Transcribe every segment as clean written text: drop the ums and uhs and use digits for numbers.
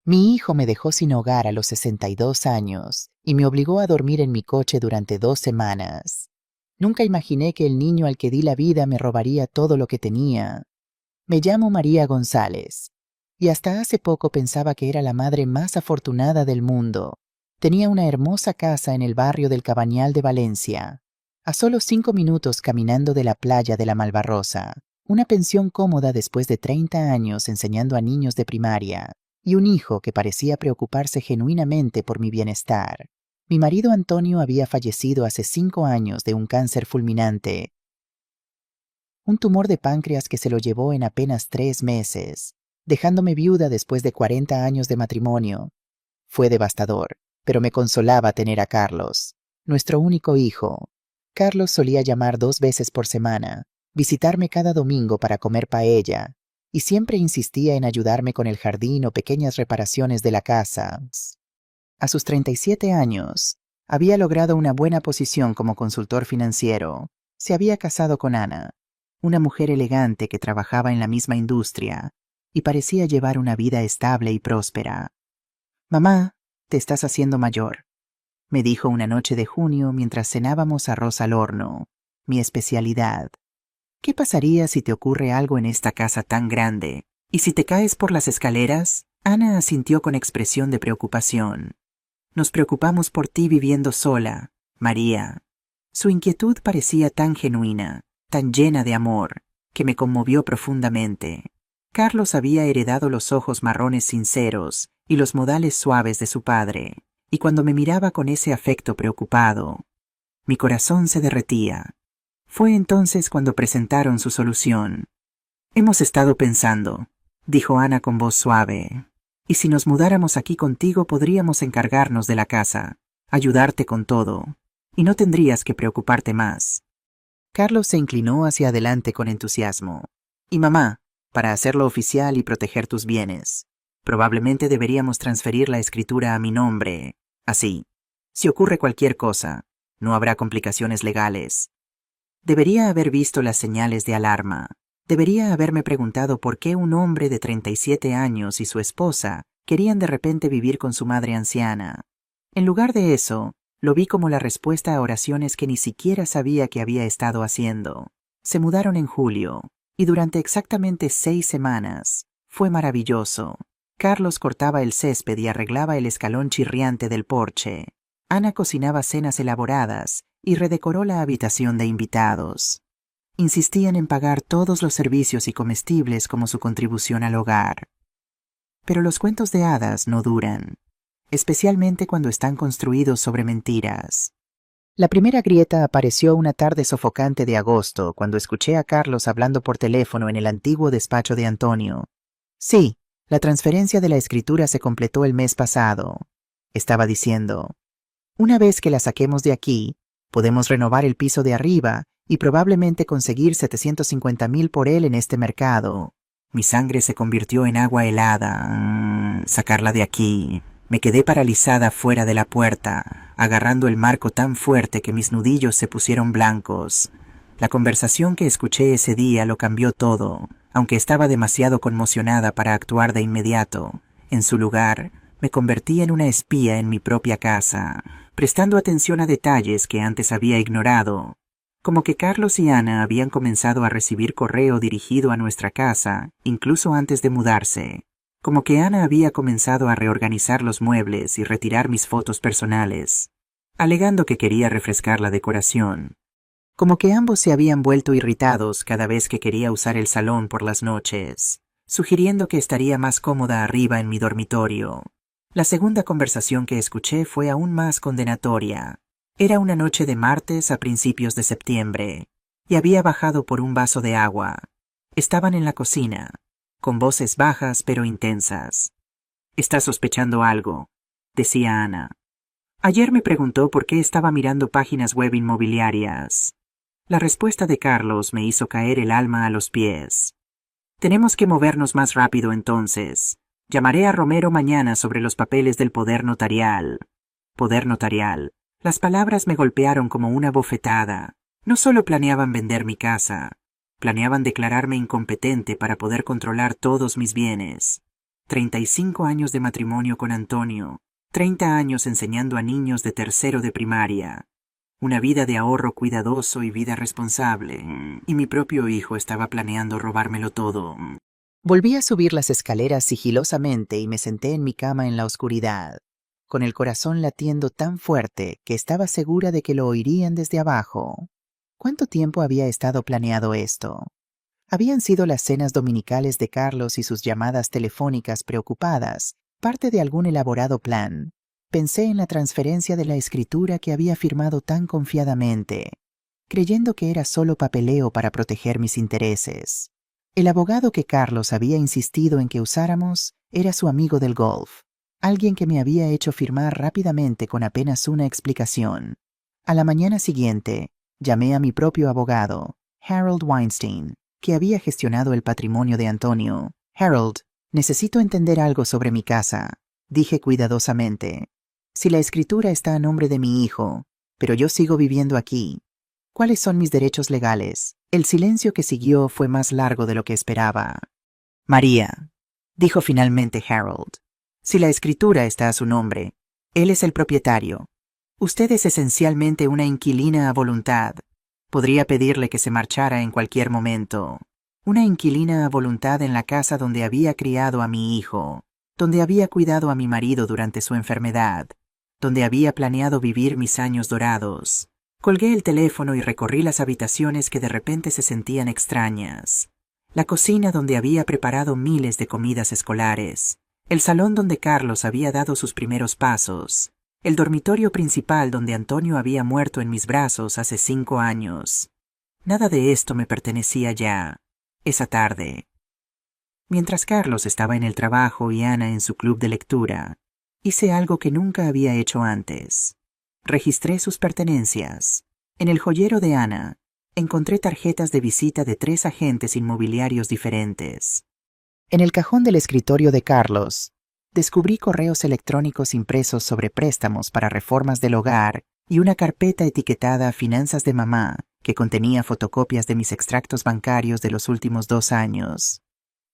Mi hijo me dejó sin hogar a los 62 años y me obligó a dormir en mi coche durante 2 semanas. Nunca imaginé que el niño al que di la vida me robaría todo lo que tenía. Me llamo María González y hasta hace poco pensaba que era la madre más afortunada del mundo. Tenía una hermosa casa en el barrio del Cabañal de Valencia, a solo 5 minutos caminando de la playa de la Malvarrosa, una pensión cómoda después de 30 años enseñando a niños de primaria, y un hijo que parecía preocuparse genuinamente por mi bienestar. Mi marido Antonio había fallecido hace 5 años de un cáncer fulminante, un tumor de páncreas que se lo llevó en apenas 3 meses, dejándome viuda después de 40 años de matrimonio. Fue devastador, pero me consolaba tener a Carlos, nuestro único hijo. Carlos solía llamar 2 veces por semana, visitarme cada domingo para comer paella, y siempre insistía en ayudarme con el jardín o pequeñas reparaciones de la casa. A sus 37 años, había logrado una buena posición como consultor financiero. Se había casado con Ana, una mujer elegante que trabajaba en la misma industria, y parecía llevar una vida estable y próspera. «Mamá, te estás haciendo mayor», me dijo una noche de junio mientras cenábamos arroz al horno, mi especialidad. «¿Qué pasaría si te ocurre algo en esta casa tan grande? ¿Y si te caes por las escaleras?» Ana asintió con expresión de preocupación. «Nos preocupamos por ti viviendo sola, María». Su inquietud parecía tan genuina, tan llena de amor, que me conmovió profundamente. Carlos había heredado los ojos marrones sinceros y los modales suaves de su padre, y cuando me miraba con ese afecto preocupado, mi corazón se derretía. Fue entonces cuando presentaron su solución. «Hemos estado pensando», dijo Ana con voz suave, «y si nos mudáramos aquí contigo podríamos encargarnos de la casa, ayudarte con todo, y no tendrías que preocuparte más». Carlos se inclinó hacia adelante con entusiasmo. «Y mamá, para hacerlo oficial y proteger tus bienes, probablemente deberíamos transferir la escritura a mi nombre. Así, si ocurre cualquier cosa, no habrá complicaciones legales. Debería haber visto las señales de alarma. Debería haberme preguntado por qué un hombre de 37 años y su esposa querían de repente vivir con su madre anciana. En lugar de eso, lo vi como la respuesta a oraciones que ni siquiera sabía que había estado haciendo. Se mudaron en julio, y durante exactamente 6 semanas. Fue maravilloso. Carlos cortaba el césped y arreglaba el escalón chirriante del porche. Ana cocinaba cenas elaboradas y redecoró la habitación de invitados. Insistían en pagar todos los servicios y comestibles como su contribución al hogar. Pero los cuentos de hadas no duran, especialmente cuando están construidos sobre mentiras. La primera grieta apareció una tarde sofocante de agosto, cuando escuché a Carlos hablando por teléfono en el antiguo despacho de Antonio. «Sí, la transferencia de la escritura se completó el mes pasado», estaba diciendo. «Una vez que la saquemos de aquí, podemos renovar el piso de arriba y probablemente conseguir 750,000 por él en este mercado». Mi sangre se convirtió en agua helada. Sacarla de aquí. Me quedé paralizada fuera de la puerta, agarrando el marco tan fuerte que mis nudillos se pusieron blancos. La conversación que escuché ese día lo cambió todo, aunque estaba demasiado conmocionada para actuar de inmediato. En su lugar, me convertí en una espía en mi propia casa, prestando atención a detalles que antes había ignorado, como que Carlos y Ana habían comenzado a recibir correo dirigido a nuestra casa, incluso antes de mudarse. Como que Ana había comenzado a reorganizar los muebles y retirar mis fotos personales, alegando que quería refrescar la decoración. Como que ambos se habían vuelto irritados cada vez que quería usar el salón por las noches, sugiriendo que estaría más cómoda arriba en mi dormitorio. La segunda conversación que escuché fue aún más condenatoria. Era una noche de martes a principios de septiembre, y había bajado por un vaso de agua. Estaban en la cocina, con voces bajas pero intensas. «Está sospechando algo», decía Ana. «Ayer me preguntó por qué estaba mirando páginas web inmobiliarias». La respuesta de Carlos me hizo caer el alma a los pies. «Tenemos que movernos más rápido entonces. Llamaré a Romero mañana sobre los papeles del poder notarial». Poder notarial. Las palabras me golpearon como una bofetada. No solo planeaban vender mi casa, planeaban declararme incompetente para poder controlar todos mis bienes. 35 años de matrimonio con Antonio, 30 años enseñando a niños de tercero de primaria, una vida de ahorro cuidadoso y vida responsable, y mi propio hijo estaba planeando robármelo todo. Volví a subir las escaleras sigilosamente y me senté en mi cama en la oscuridad, con el corazón latiendo tan fuerte que estaba segura de que lo oirían desde abajo. ¿Cuánto tiempo había estado planeado esto? Habían sido las cenas dominicales de Carlos y sus llamadas telefónicas preocupadas, parte de algún elaborado plan. Pensé en la transferencia de la escritura que había firmado tan confiadamente, creyendo que era solo papeleo para proteger mis intereses. El abogado que Carlos había insistido en que usáramos era su amigo del golf, alguien que me había hecho firmar rápidamente con apenas una explicación. A la mañana siguiente, llamé a mi propio abogado, Harold Weinstein, que había gestionado el patrimonio de Antonio. Harold, necesito entender algo sobre mi casa, dije cuidadosamente. Si la escritura está a nombre de mi hijo, pero yo sigo viviendo aquí, ¿cuáles son mis derechos legales? El silencio que siguió fue más largo de lo que esperaba. María, dijo finalmente Harold, si la escritura está a su nombre, él es el propietario. Usted es esencialmente una inquilina a voluntad. Podría pedirle que se marchara en cualquier momento. Una inquilina a voluntad en la casa donde había criado a mi hijo, donde había cuidado a mi marido durante su enfermedad, donde había planeado vivir mis años dorados. Colgué el teléfono y recorrí las habitaciones que de repente se sentían extrañas. La cocina donde había preparado miles de comidas escolares, el salón donde Carlos había dado sus primeros pasos, el dormitorio principal donde Antonio había muerto en mis brazos hace 5 años. Nada de esto me pertenecía ya, esa tarde. Mientras Carlos estaba en el trabajo y Ana en su club de lectura, hice algo que nunca había hecho antes. Registré sus pertenencias. En el joyero de Ana, encontré tarjetas de visita de 3 agentes inmobiliarios diferentes. En el cajón del escritorio de Carlos, descubrí correos electrónicos impresos sobre préstamos para reformas del hogar y una carpeta etiquetada Finanzas de Mamá que contenía fotocopias de mis extractos bancarios de los últimos 2 años.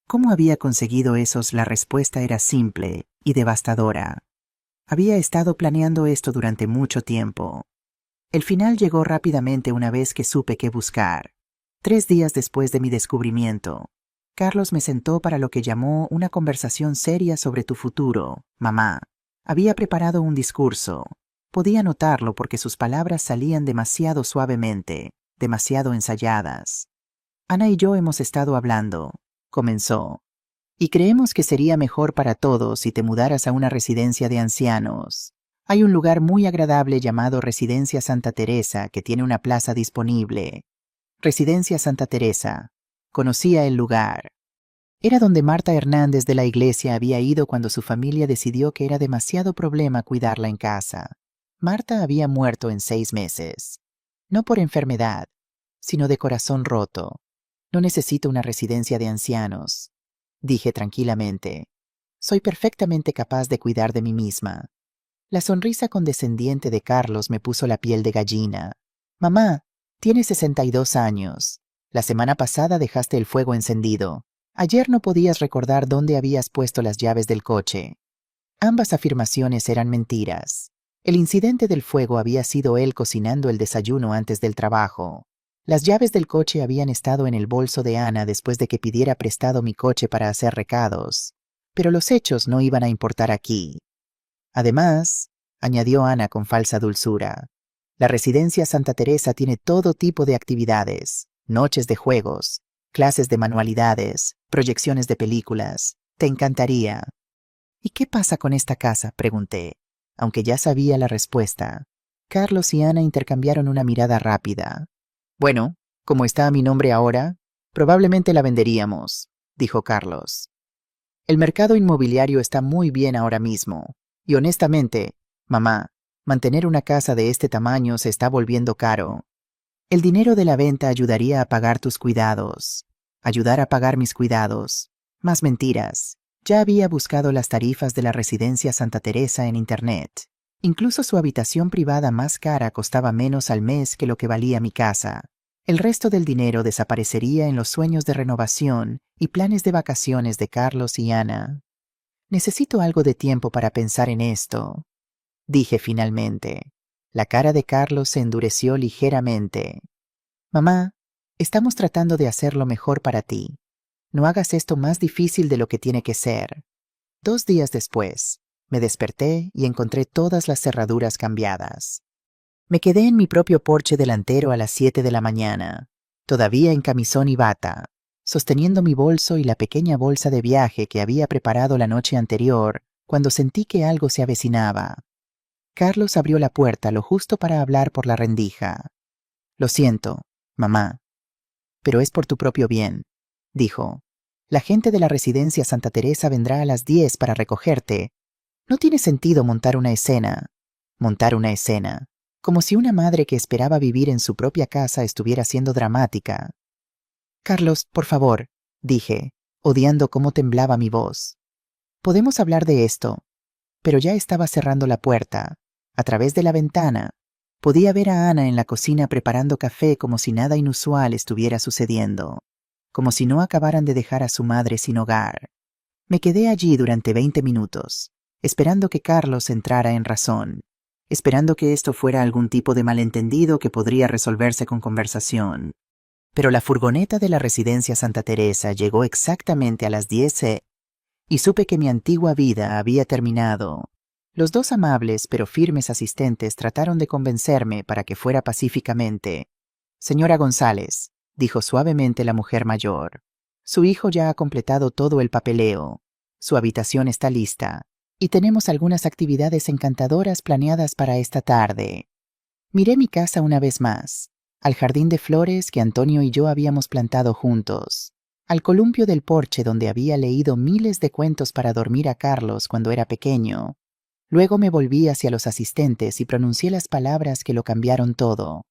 ¿Cómo había conseguido esos? La respuesta era simple y devastadora. Había estado planeando esto durante mucho tiempo. El final llegó rápidamente una vez que supe qué buscar. 3 días después de mi descubrimiento, Carlos me sentó para lo que llamó una conversación seria sobre tu futuro, mamá. Había preparado un discurso. Podía notarlo porque sus palabras salían demasiado suavemente, demasiado ensayadas. Ana y yo hemos estado hablando, comenzó, y creemos que sería mejor para todos si te mudaras a una residencia de ancianos. Hay un lugar muy agradable llamado Residencia Santa Teresa que tiene una plaza disponible. Residencia Santa Teresa. Conocía el lugar. Era donde Marta Hernández de la iglesia había ido cuando su familia decidió que era demasiado problema cuidarla en casa. Marta había muerto en 6 meses. No por enfermedad, sino de corazón roto. No necesito una residencia de ancianos, dije tranquilamente. Soy perfectamente capaz de cuidar de mí misma. La sonrisa condescendiente de Carlos me puso la piel de gallina. Mamá, tienes 62 años. La semana pasada dejaste el fuego encendido. Ayer no podías recordar dónde habías puesto las llaves del coche. Ambas afirmaciones eran mentiras. El incidente del fuego había sido él cocinando el desayuno antes del trabajo. Las llaves del coche habían estado en el bolso de Ana después de que pidiera prestado mi coche para hacer recados. Pero los hechos no iban a importar aquí. Además, añadió Ana con falsa dulzura, la residencia Santa Teresa tiene todo tipo de actividades, noches de juegos, clases de manualidades, proyecciones de películas. Te encantaría. ¿Y qué pasa con esta casa?, pregunté, aunque ya sabía la respuesta. Carlos y Ana intercambiaron una mirada rápida. Bueno, como está a mi nombre ahora, probablemente la venderíamos, dijo Carlos. El mercado inmobiliario está muy bien ahora mismo, y honestamente, mamá, mantener una casa de este tamaño se está volviendo caro. El dinero de la venta ayudaría a pagar tus cuidados, ayudar a pagar mis cuidados. Más mentiras. Ya había buscado las tarifas de la residencia Santa Teresa en Internet. Incluso su habitación privada más cara costaba menos al mes que lo que valía mi casa. El resto del dinero desaparecería en los sueños de renovación y planes de vacaciones de Carlos y Ana. Necesito algo de tiempo para pensar en esto, dije finalmente. La cara de Carlos se endureció ligeramente. Mamá, estamos tratando de hacer lo mejor para ti. No hagas esto más difícil de lo que tiene que ser. 2 días después, me desperté y encontré todas las cerraduras cambiadas. Me quedé en mi propio porche delantero a las 7 de la mañana, todavía en camisón y bata, sosteniendo mi bolso y la pequeña bolsa de viaje que había preparado la noche anterior, cuando sentí que algo se avecinaba. Carlos abrió la puerta lo justo para hablar por la rendija. Lo siento, mamá, pero es por tu propio bien, dijo. La gente de la residencia Santa Teresa vendrá a las 10 para recogerte. No tiene sentido montar una escena, como si una madre que esperaba vivir en su propia casa estuviera siendo dramática. Carlos, por favor, dije, odiando cómo temblaba mi voz. Podemos hablar de esto. Pero ya estaba cerrando la puerta. A través de la ventana, podía ver a Ana en la cocina preparando café como si nada inusual estuviera sucediendo, como si no acabaran de dejar a su madre sin hogar. Me quedé allí durante 20 minutos, esperando que Carlos entrara en razón, esperando que esto fuera algún tipo de malentendido que podría resolverse con conversación. Pero la furgoneta de la residencia Santa Teresa llegó exactamente a las 10 y supe que mi antigua vida había terminado. Los 2 amables pero firmes asistentes trataron de convencerme para que fuera pacíficamente. Señora González, dijo suavemente la mujer mayor, su hijo ya ha completado todo el papeleo. Su habitación está lista, y tenemos algunas actividades encantadoras planeadas para esta tarde. Miré mi casa una vez más, al jardín de flores que Antonio y yo habíamos plantado juntos, al columpio del porche donde había leído miles de cuentos para dormir a Carlos cuando era pequeño. Luego me volví hacia los asistentes y pronuncié las palabras que lo cambiaron todo.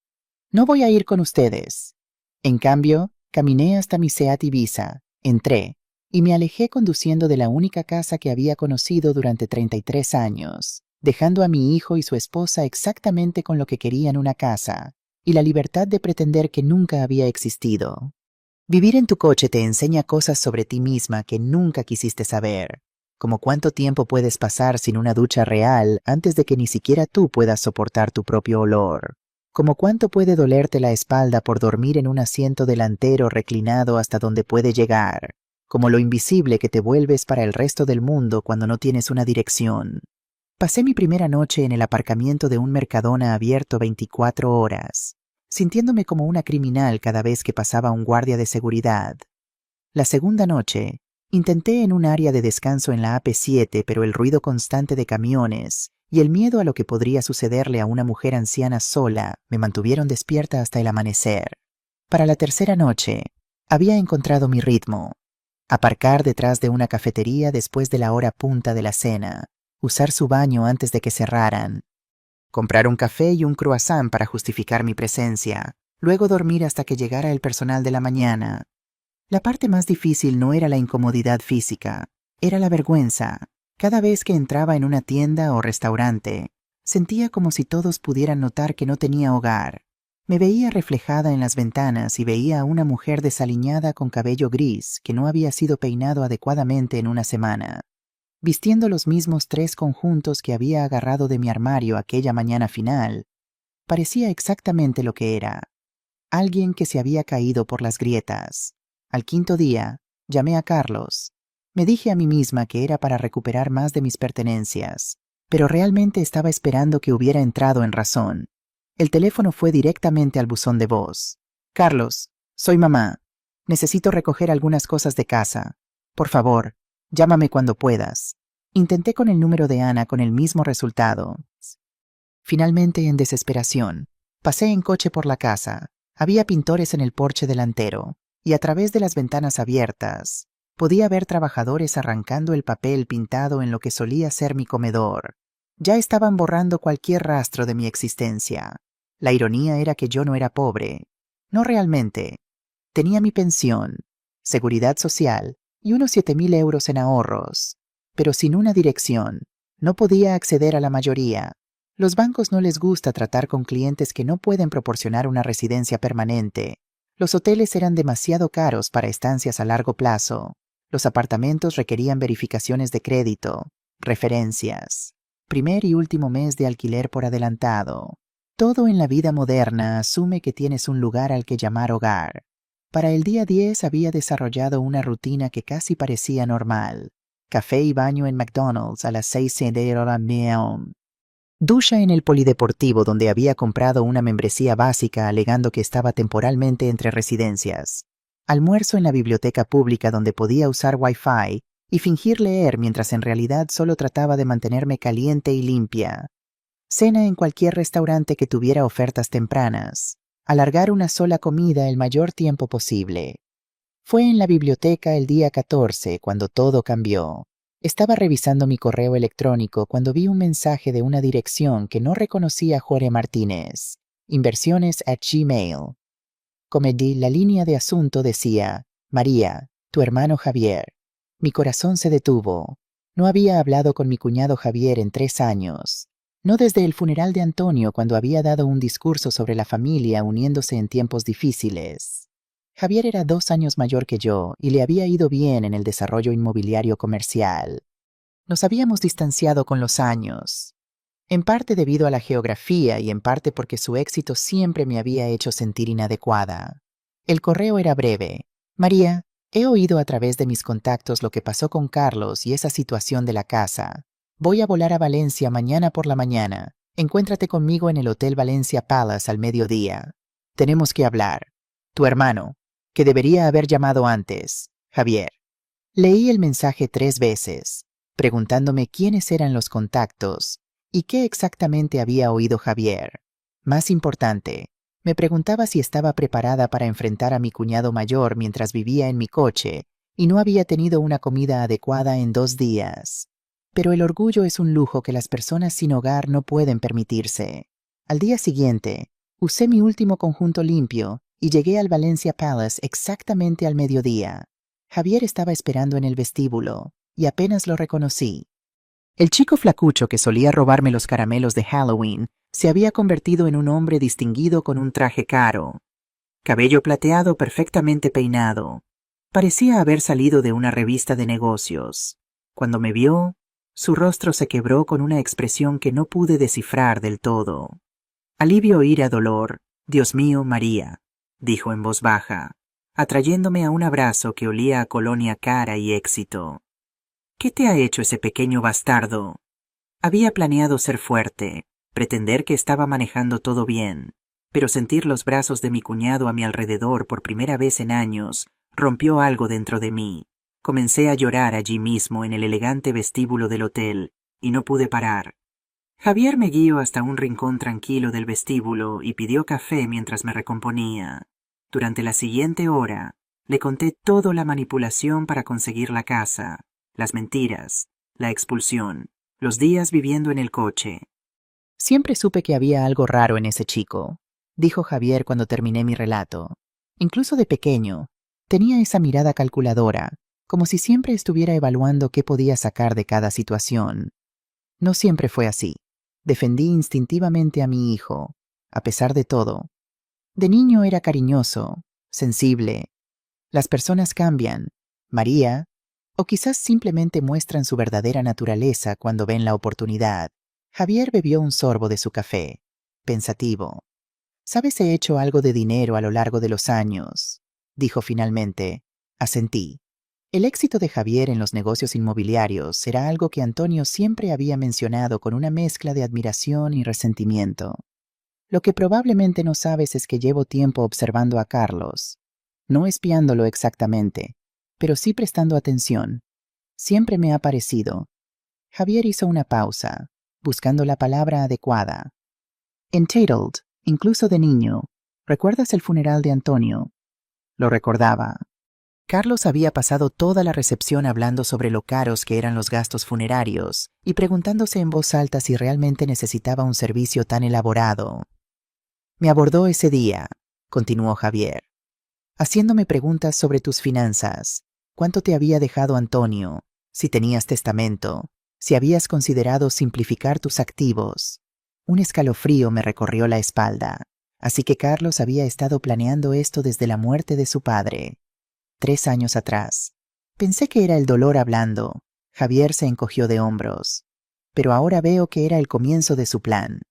No voy a ir con ustedes. En cambio, caminé hasta mi Seat Ibiza, entré, y me alejé conduciendo de la única casa que había conocido durante 33 años, dejando a mi hijo y su esposa exactamente con lo que querían una casa, y la libertad de pretender que nunca había existido. Vivir en tu coche te enseña cosas sobre ti misma que nunca quisiste saber, como cuánto tiempo puedes pasar sin una ducha real antes de que ni siquiera tú puedas soportar tu propio olor, como cuánto puede dolerte la espalda por dormir en un asiento delantero reclinado hasta donde puede llegar, como lo invisible que te vuelves para el resto del mundo cuando no tienes una dirección. Pasé mi primera noche en el aparcamiento de un Mercadona abierto 24 horas, sintiéndome como una criminal cada vez que pasaba un guardia de seguridad. La segunda noche, intenté en un área de descanso en la AP7, pero el ruido constante de camiones y el miedo a lo que podría sucederle a una mujer anciana sola me mantuvieron despierta hasta el amanecer. Para la tercera noche, había encontrado mi ritmo. Aparcar detrás de una cafetería después de la hora punta de la cena, usar su baño antes de que cerraran, comprar un café y un croissant para justificar mi presencia, luego dormir hasta que llegara el personal de la mañana. La parte más difícil no era la incomodidad física, era la vergüenza. Cada vez que entraba en una tienda o restaurante, sentía como si todos pudieran notar que no tenía hogar. Me veía reflejada en las ventanas y veía a una mujer desaliñada con cabello gris que no había sido peinado adecuadamente en una semana, vistiendo los mismos 3 conjuntos que había agarrado de mi armario aquella mañana final. Parecía exactamente lo que era, alguien que se había caído por las grietas. Al 5.º día, llamé a Carlos. Me dije a mí misma que era para recuperar más de mis pertenencias, pero realmente estaba esperando que hubiera entrado en razón. El teléfono fue directamente al buzón de voz. Carlos, soy mamá. Necesito recoger algunas cosas de casa. Por favor, llámame cuando puedas. Intenté con el número de Ana con el mismo resultado. Finalmente, en desesperación, pasé en coche por la casa. Había pintores en el porche delantero, y a través de las ventanas abiertas, podía ver trabajadores arrancando el papel pintado en lo que solía ser mi comedor. Ya estaban borrando cualquier rastro de mi existencia. La ironía era que yo no era pobre. No realmente. Tenía mi pensión, seguridad social y unos 7.000 euros en ahorros, pero sin una dirección. No podía acceder a la mayoría. Los bancos no les gusta tratar con clientes que no pueden proporcionar una residencia permanente. Los hoteles eran demasiado caros para estancias a largo plazo. Los apartamentos requerían verificaciones de crédito, referencias, primer y último mes de alquiler por adelantado. Todo en la vida moderna asume que tienes un lugar al que llamar hogar. Para el día 10 había desarrollado una rutina que casi parecía normal. Café y baño en McDonald's a las 6:30 p.m. Ducha en el polideportivo donde había comprado una membresía básica alegando que estaba temporalmente entre residencias. Almuerzo en la biblioteca pública donde podía usar Wi-Fi y fingir leer mientras en realidad solo trataba de mantenerme caliente y limpia. Cena en cualquier restaurante que tuviera ofertas tempranas. Alargar una sola comida el mayor tiempo posible. Fue en la biblioteca el día 14 cuando todo cambió. Estaba revisando mi correo electrónico cuando vi un mensaje de una dirección que no reconocía Jorge Martínez. Inversiones@gmail. Comedí la línea de asunto decía, María, tu hermano Javier. Mi corazón se detuvo. No había hablado con mi cuñado Javier en 3 años. No desde el funeral de Antonio cuando había dado un discurso sobre la familia uniéndose en tiempos difíciles. Javier era 2 años mayor que yo y le había ido bien en el desarrollo inmobiliario comercial. Nos habíamos distanciado con los años, en parte debido a la geografía y en parte porque su éxito siempre me había hecho sentir inadecuada. El correo era breve. María, he oído a través de mis contactos lo que pasó con Carlos y esa situación de la casa. Voy a volar a Valencia mañana por la mañana. Encuéntrate conmigo en el Hotel Valencia Palace al mediodía. Tenemos que hablar. Tu hermano, que debería haber llamado antes, Javier. Leí el mensaje 3 veces, preguntándome quiénes eran los contactos y qué exactamente había oído Javier. Más importante, me preguntaba si estaba preparada para enfrentar a mi cuñado mayor mientras vivía en mi coche y no había tenido una comida adecuada en 2 días. Pero el orgullo es un lujo que las personas sin hogar no pueden permitirse. Al día siguiente, usé mi último conjunto limpio y llegué al Valencia Palace exactamente al mediodía. Javier estaba esperando en el vestíbulo y apenas lo reconocí. El chico flacucho que solía robarme los caramelos de Halloween se había convertido en un hombre distinguido con un traje caro. Cabello plateado perfectamente peinado. Parecía haber salido de una revista de negocios. Cuando me vio, su rostro se quebró con una expresión que no pude descifrar del todo. Alivio, ira, dolor. Dios mío, María, dijo en voz baja, atrayéndome a un abrazo que olía a colonia cara y éxito. ¿Qué te ha hecho ese pequeño bastardo? Había planeado ser fuerte, pretender que estaba manejando todo bien, pero sentir los brazos de mi cuñado a mi alrededor por primera vez en años rompió algo dentro de mí. Comencé a llorar allí mismo en el elegante vestíbulo del hotel, y no pude parar. Javier me guió hasta un rincón tranquilo del vestíbulo y pidió café mientras me recomponía. Durante la siguiente hora, le conté toda la manipulación para conseguir la casa, las mentiras, la expulsión, los días viviendo en el coche. Siempre supe que había algo raro en ese chico, dijo Javier cuando terminé mi relato. Incluso de pequeño, tenía esa mirada calculadora, como si siempre estuviera evaluando qué podía sacar de cada situación. No siempre fue así. Defendí instintivamente a mi hijo, a pesar de todo. De niño era cariñoso, sensible. Las personas cambian, María, o quizás simplemente muestran su verdadera naturaleza cuando ven la oportunidad. Javier bebió un sorbo de su café, pensativo. ¿Sabes, he hecho algo de dinero a lo largo de los años? Dijo finalmente. Asentí. El éxito de Javier en los negocios inmobiliarios era algo que Antonio siempre había mencionado con una mezcla de admiración y resentimiento. Lo que probablemente no sabes es que llevo tiempo observando a Carlos, no espiándolo exactamente, pero sí prestando atención. Siempre me ha parecido. Javier hizo una pausa, buscando la palabra adecuada. Entitled, incluso de niño. ¿Recuerdas el funeral de Antonio? Lo recordaba. Carlos había pasado toda la recepción hablando sobre lo caros que eran los gastos funerarios y preguntándose en voz alta si realmente necesitaba un servicio tan elaborado. Me abordó ese día, continuó Javier, haciéndome preguntas sobre tus finanzas, cuánto te había dejado Antonio, si tenías testamento, si habías considerado simplificar tus activos. Un escalofrío me recorrió la espalda, así que Carlos había estado planeando esto desde la muerte de su padre. 3 años atrás. Pensé que era el dolor hablando. Javier se encogió de hombros. Pero ahora veo que era el comienzo de su plan.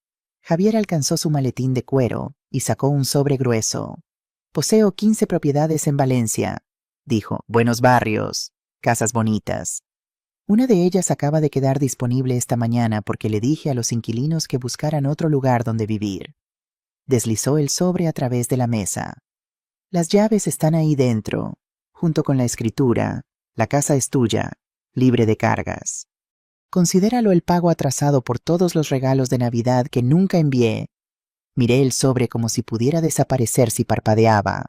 Javier alcanzó su maletín de cuero y sacó un sobre grueso. Poseo 15 propiedades en Valencia, dijo. Buenos barrios, casas bonitas. Una de ellas acaba de quedar disponible esta mañana porque le dije a los inquilinos que buscaran otro lugar donde vivir. Deslizó el sobre a través de la mesa. Las llaves están ahí dentro, junto con la escritura. La casa es tuya, libre de cargas. Considéralo el pago atrasado por todos los regalos de Navidad que nunca envié. Miré el sobre como si pudiera desaparecer si parpadeaba.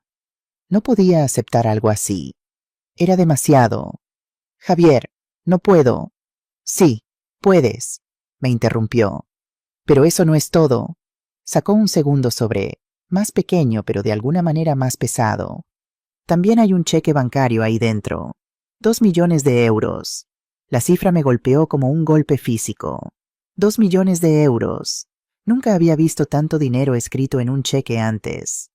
No podía aceptar algo así. Era demasiado. Javier, no puedo. Sí, puedes, me interrumpió. Pero eso no es todo. Sacó un segundo sobre, más pequeño pero de alguna manera más pesado. También hay un cheque bancario ahí dentro. 2 millones de euros. La cifra me golpeó como un golpe físico. 2 millones de euros. Nunca había visto tanto dinero escrito en un cheque antes.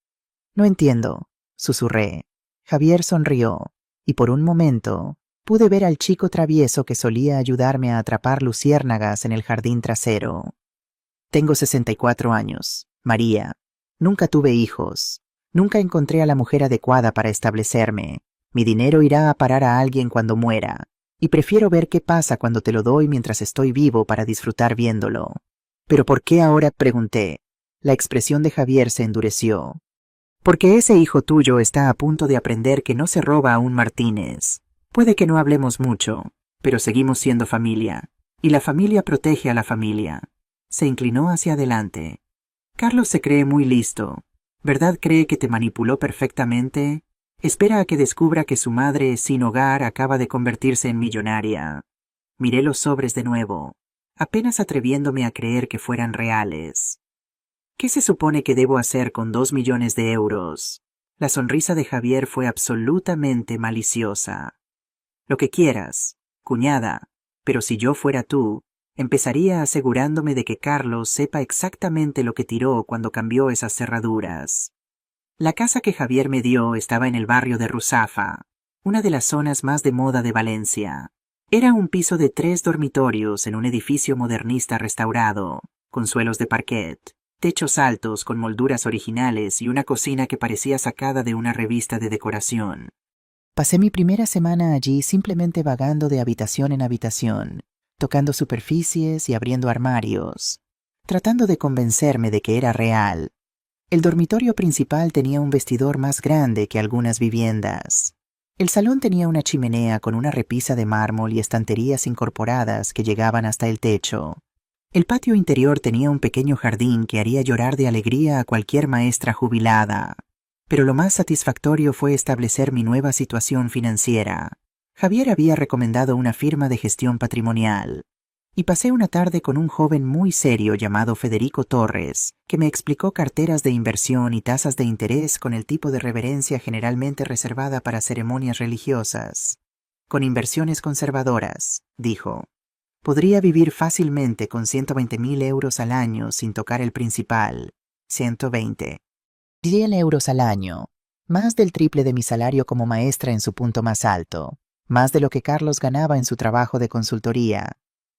No entiendo, susurré. Javier sonrió, y por un momento pude ver al chico travieso que solía ayudarme a atrapar luciérnagas en el jardín trasero. Tengo 64 años, María. Nunca tuve hijos. Nunca encontré a la mujer adecuada para establecerme. Mi dinero irá a parar a alguien cuando muera, y prefiero ver qué pasa cuando te lo doy mientras estoy vivo para disfrutar viéndolo. ¿Pero por qué ahora? Pregunté. La expresión de Javier se endureció. Porque ese hijo tuyo está a punto de aprender que no se roba a un Martínez. Puede que no hablemos mucho, pero seguimos siendo familia, y la familia protege a la familia. Se inclinó hacia adelante. Carlos se cree muy listo. ¿Verdad cree que te manipuló perfectamente? Espera a que descubra que su madre sin hogar acaba de convertirse en millonaria. Miré los sobres de nuevo, apenas atreviéndome a creer que fueran reales. ¿Qué se supone que debo hacer con 2 millones de euros? La sonrisa de Javier fue absolutamente maliciosa. Lo que quieras, cuñada, pero si yo fuera tú, empezaría asegurándome de que Carlos sepa exactamente lo que tiró cuando cambió esas cerraduras. La casa que Javier me dio estaba en el barrio de Ruzafa, una de las zonas más de moda de Valencia. Era un piso de 3 dormitorios en un edificio modernista restaurado, con suelos de parquet, techos altos con molduras originales y una cocina que parecía sacada de una revista de decoración. Pasé mi primera semana allí simplemente vagando de habitación en habitación, tocando superficies y abriendo armarios, tratando de convencerme de que era real. El dormitorio principal tenía un vestidor más grande que algunas viviendas. El salón tenía una chimenea con una repisa de mármol y estanterías incorporadas que llegaban hasta el techo. El patio interior tenía un pequeño jardín que haría llorar de alegría a cualquier maestra jubilada. Pero lo más satisfactorio fue establecer mi nueva situación financiera. Javier había recomendado una firma de gestión patrimonial, y pasé una tarde con un joven muy serio llamado Federico Torres, que me explicó carteras de inversión y tasas de interés con el tipo de reverencia generalmente reservada para ceremonias religiosas. Con inversiones conservadoras, dijo, podría vivir fácilmente con 120.000 euros al año sin tocar el principal. 120. 100 euros al año, más del triple de mi salario como maestra en su punto más alto, más de lo que Carlos ganaba en su trabajo de consultoría.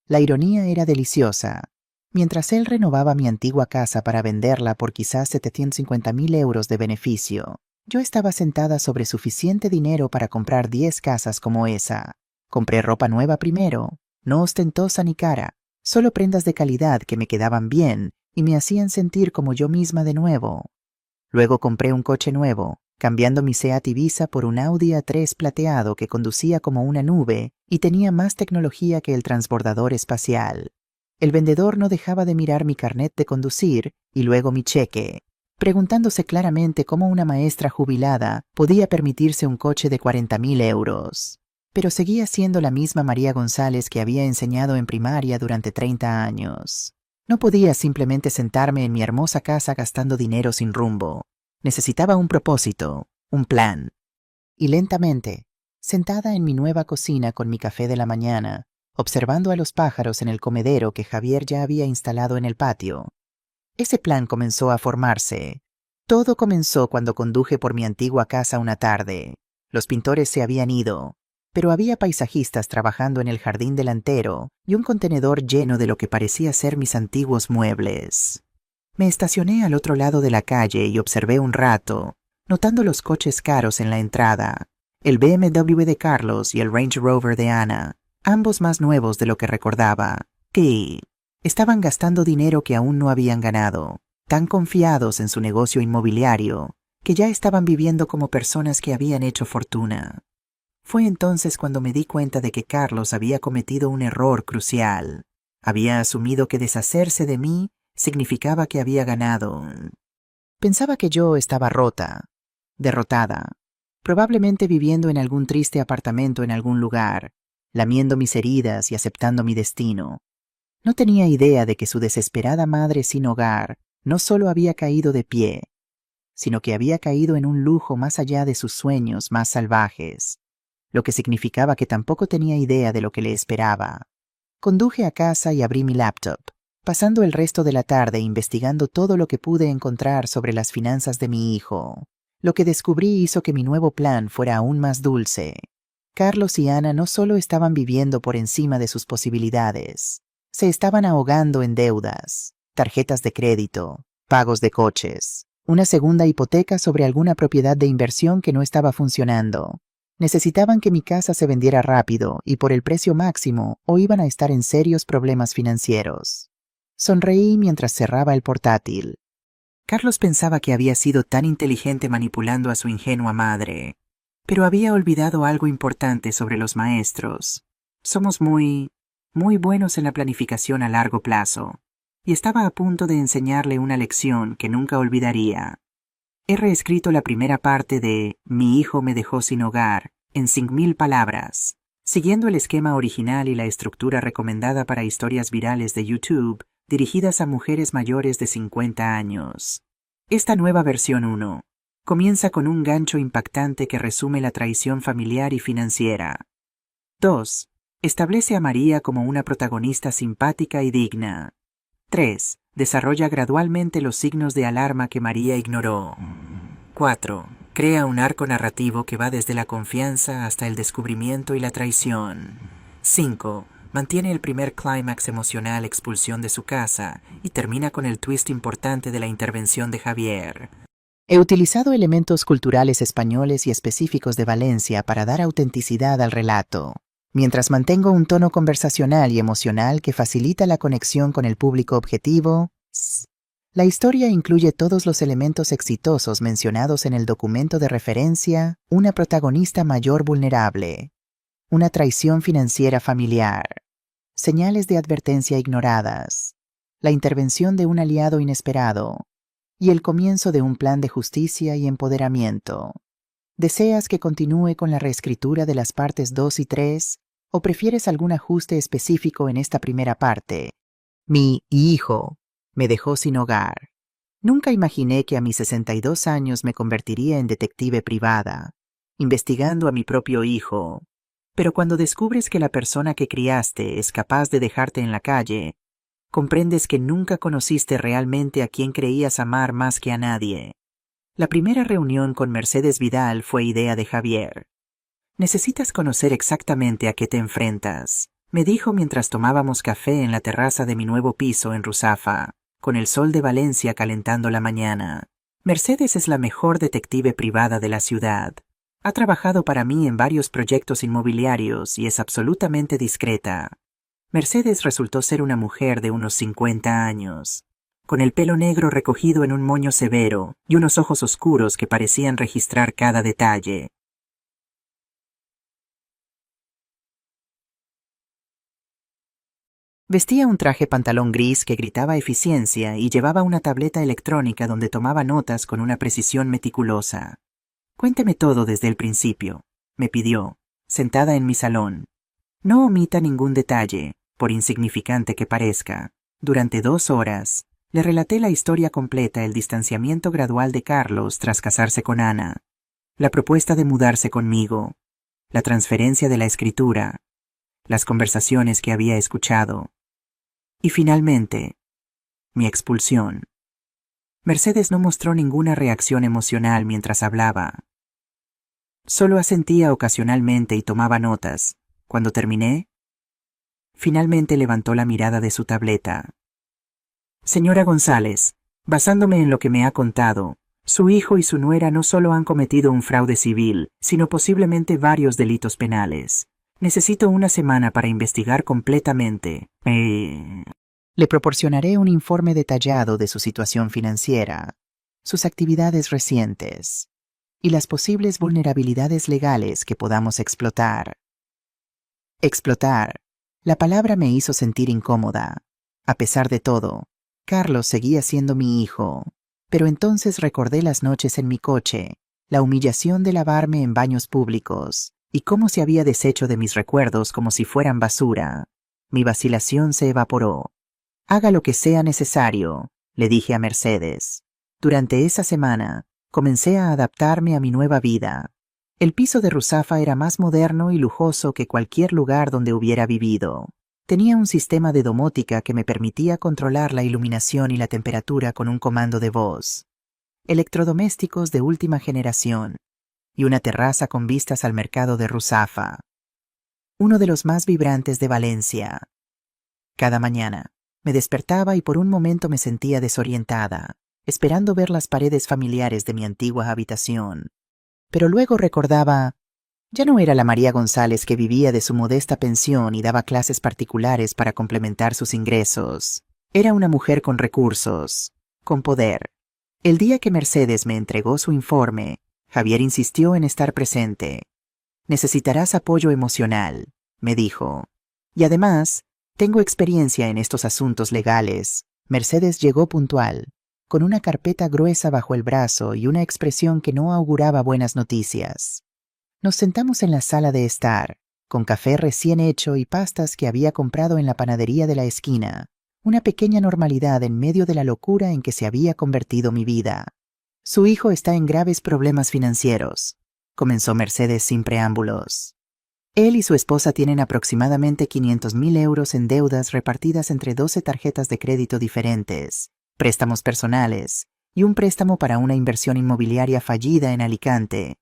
La ironía era deliciosa. Mientras él renovaba mi antigua casa para venderla por quizás 750.000 euros de beneficio, yo estaba sentada sobre suficiente dinero para comprar 10 casas como esa. Compré ropa nueva primero, no ostentosa ni cara, solo prendas de calidad que me quedaban bien y me hacían sentir como yo misma de nuevo. Luego compré un coche nuevo, cambiando mi Seat Ibiza por un Audi A3 plateado que conducía como una nube y tenía más tecnología que el transbordador espacial. El vendedor no dejaba de mirar mi carnet de conducir y luego mi cheque, preguntándose claramente cómo una maestra jubilada podía permitirse un coche de 40.000 euros. Pero seguía siendo la misma María González que había enseñado en primaria durante 30 años. No podía simplemente sentarme en mi hermosa casa gastando dinero sin rumbo. Necesitaba un propósito, un plan. Y lentamente, sentada en mi nueva cocina con mi café de la mañana, observando a los pájaros en el comedero que Javier ya había instalado en el patio, ese plan comenzó a formarse. Todo comenzó cuando conduje por mi antigua casa una tarde. Los pintores se habían ido. pero había paisajistas trabajando en el jardín delantero y un contenedor lleno de lo que parecía ser mis antiguos muebles. Me estacioné al otro lado de la calle y observé un rato, notando los coches caros en la entrada, el BMW de Carlos y el Range Rover de Ana, ambos más nuevos de lo que recordaba, que estaban gastando dinero que aún no habían ganado, tan confiados en su negocio inmobiliario, que ya estaban viviendo como personas que habían hecho fortuna. Fue entonces cuando me di cuenta de que Carlos había cometido un error crucial. Había asumido que deshacerse de mí significaba que había ganado. Pensaba que yo estaba rota, derrotada, probablemente viviendo en algún triste apartamento en algún lugar, lamiendo mis heridas y aceptando mi destino. No tenía idea de que su desesperada madre sin hogar no solo había caído de pie, sino que había caído en un lujo más allá de sus sueños más salvajes, lo que significaba que tampoco tenía idea de lo que le esperaba. Conduje a casa y abrí mi laptop, pasando el resto de la tarde investigando todo lo que pude encontrar sobre las finanzas de mi hijo. Lo que descubrí hizo que mi nuevo plan fuera aún más dulce. Carlos y Ana no solo estaban viviendo por encima de sus posibilidades, se estaban ahogando en deudas, tarjetas de crédito, pagos de coches, una segunda hipoteca sobre alguna propiedad de inversión que no estaba funcionando. Necesitaban que mi casa se vendiera rápido y por el precio máximo o iban a estar en serios problemas financieros. Sonreí mientras cerraba el portátil. Carlos pensaba que había sido tan inteligente manipulando a su ingenua madre, pero había olvidado algo importante sobre los maestros. Somos muy buenos en la planificación a largo plazo, y estaba a punto de enseñarle una lección que nunca olvidaría. He reescrito la primera parte de Mi hijo me dejó sin hogar en 5.000 palabras, siguiendo el esquema original y la estructura recomendada para historias virales de YouTube dirigidas a mujeres mayores de 50 años. Esta nueva versión 1 comienza con un gancho impactante que resume la traición familiar y financiera. 2. Establece a María como una protagonista simpática y digna. 3. Desarrolla gradualmente los signos de alarma que María ignoró. 4. Crea un arco narrativo que va desde la confianza hasta el descubrimiento y la traición. 5. Mantiene el primer clímax emocional expulsión de su casa y termina con el twist importante de la intervención de Javier. He utilizado elementos culturales españoles y específicos de Valencia para dar autenticidad al relato, mientras mantengo un tono conversacional y emocional que facilita la conexión con el público objetivo. La historia incluye todos los elementos exitosos mencionados en el documento de referencia, una protagonista mayor vulnerable, una traición financiera familiar, señales de advertencia ignoradas, la intervención de un aliado inesperado y el comienzo de un plan de justicia y empoderamiento. ¿Deseas que continúe con la reescritura de las partes 2 y 3 o prefieres algún ajuste específico en esta primera parte? Mi hijo me dejó sin hogar. Nunca imaginé que a mis 62 años me convertiría en detective privada, investigando a mi propio hijo. Pero cuando descubres que la persona que criaste es capaz de dejarte en la calle, comprendes que nunca conociste realmente a quien creías amar más que a nadie. La primera reunión con Mercedes Vidal fue idea de Javier. Necesitas conocer exactamente a qué te enfrentas, me dijo mientras tomábamos café en la terraza de mi nuevo piso en Ruzafa, con el sol de Valencia calentando la mañana. Mercedes es la mejor detective privada de la ciudad. Ha trabajado para mí en varios proyectos inmobiliarios y es absolutamente discreta. Mercedes resultó ser una mujer de unos 50 años, con el pelo negro recogido en un moño severo y unos ojos oscuros que parecían registrar cada detalle. Vestía un traje pantalón gris que gritaba eficiencia y llevaba una tableta electrónica donde tomaba notas con una precisión meticulosa. Cuénteme todo desde el principio, me pidió, sentada en mi salón. No omita ningún detalle, por insignificante que parezca. Durante 2 horas, le relaté la historia completa, el distanciamiento gradual de Carlos tras casarse con Ana, la propuesta de mudarse conmigo, la transferencia de la escritura, las conversaciones que había escuchado. Y finalmente, mi expulsión. Mercedes no mostró ninguna reacción emocional mientras hablaba. Solo asentía ocasionalmente y tomaba notas. Cuando terminé, finalmente levantó la mirada de su tableta. Señora González, basándome en lo que me ha contado, su hijo y su nuera no solo han cometido un fraude civil, sino posiblemente varios delitos penales. Necesito una semana para investigar completamente. Le proporcionaré un informe detallado de su situación financiera, sus actividades recientes y las posibles vulnerabilidades legales que podamos explotar. Explotar. La palabra me hizo sentir incómoda. A pesar de todo, Carlos seguía siendo mi hijo. Pero entonces recordé las noches en mi coche, la humillación de lavarme en baños públicos, y cómo se había deshecho de mis recuerdos como si fueran basura. Mi vacilación se evaporó. Haga lo que sea necesario, le dije a Mercedes. Durante esa semana, comencé a adaptarme a mi nueva vida. El piso de Ruzafa era más moderno y lujoso que cualquier lugar donde hubiera vivido. Tenía un sistema de domótica que me permitía controlar la iluminación y la temperatura con un comando de voz, electrodomésticos de última generación y una terraza con vistas al mercado de Ruzafa, uno de los más vibrantes de Valencia. Cada mañana me despertaba y por un momento me sentía desorientada, esperando ver las paredes familiares de mi antigua habitación. Pero luego recordaba, ya no era la María González que vivía de su modesta pensión y daba clases particulares para complementar sus ingresos. Era una mujer con recursos, con poder. El día que Mercedes me entregó su informe, Javier insistió en estar presente. Necesitarás apoyo emocional, me dijo. Y además, tengo experiencia en estos asuntos legales. Mercedes llegó puntual, con una carpeta gruesa bajo el brazo y una expresión que no auguraba buenas noticias. Nos sentamos en la sala de estar, con café recién hecho y pastas que había comprado en la panadería de la esquina, una pequeña normalidad en medio de la locura en que se había convertido mi vida. Su hijo está en graves problemas financieros, comenzó Mercedes sin preámbulos. Él y su esposa tienen aproximadamente 500.000 euros en deudas repartidas entre 12 tarjetas de crédito diferentes, préstamos personales y un préstamo para una inversión inmobiliaria fallida en Alicante.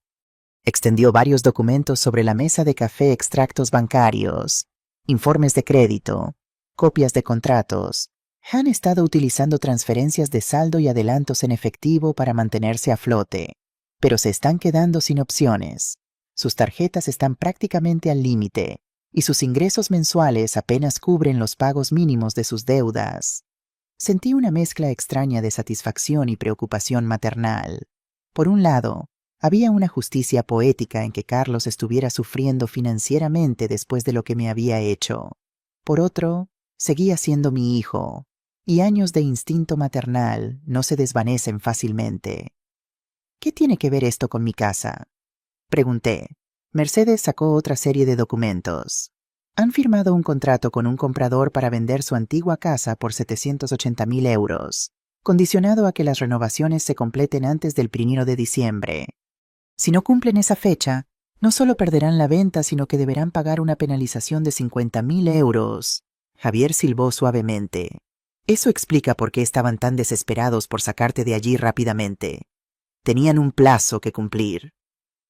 Extendió varios documentos sobre la mesa de café, extractos bancarios, informes de crédito, copias de contratos. Han estado utilizando transferencias de saldo y adelantos en efectivo para mantenerse a flote, pero se están quedando sin opciones. Sus tarjetas están prácticamente al límite y sus ingresos mensuales apenas cubren los pagos mínimos de sus deudas. Sentí una mezcla extraña de satisfacción y preocupación maternal. Por un lado, había una justicia poética en que Carlos estuviera sufriendo financieramente después de lo que me había hecho. Por otro, seguía siendo mi hijo, y años de instinto maternal no se desvanecen fácilmente. ¿Qué tiene que ver esto con mi casa?, pregunté. Mercedes sacó otra serie de documentos. Han firmado un contrato con un comprador para vender su antigua casa por 780.000 euros, condicionado a que las renovaciones se completen antes del 1 de diciembre. Si no cumplen esa fecha, no solo perderán la venta, sino que deberán pagar una penalización de 50.000 euros. Javier silbó suavemente. Eso explica por qué estaban tan desesperados por sacarte de allí rápidamente. Tenían un plazo que cumplir.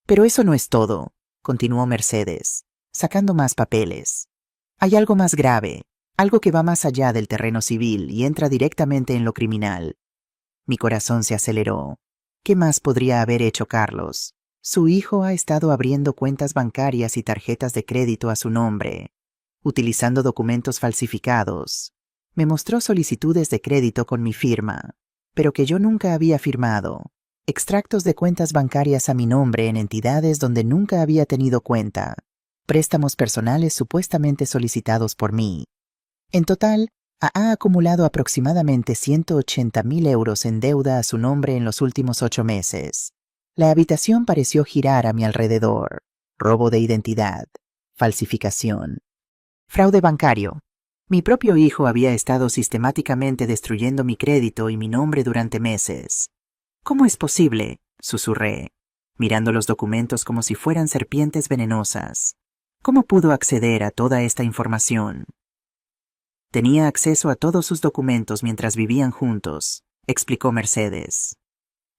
Pero eso no es todo, continuó Mercedes, sacando más papeles. Hay algo más grave, algo que va más allá del terreno civil y entra directamente en lo criminal. Mi corazón se aceleró. ¿Qué más podría haber hecho Carlos? Su hijo ha estado abriendo cuentas bancarias y tarjetas de crédito a su nombre, utilizando documentos falsificados. Me mostró solicitudes de crédito con mi firma, pero que yo nunca había firmado. Extractos de cuentas bancarias a mi nombre en entidades donde nunca había tenido cuenta. Préstamos personales supuestamente solicitados por mí. En total, ha acumulado aproximadamente 180.000 euros en deuda a su nombre en los últimos 8 meses. La habitación pareció girar a mi alrededor. Robo de identidad, falsificación, fraude bancario. Mi propio hijo había estado sistemáticamente destruyendo mi crédito y mi nombre durante meses. ¿Cómo es posible?, susurré, mirando los documentos como si fueran serpientes venenosas. ¿Cómo pudo acceder a toda esta información? Tenía acceso a todos sus documentos mientras vivían juntos, explicó Mercedes.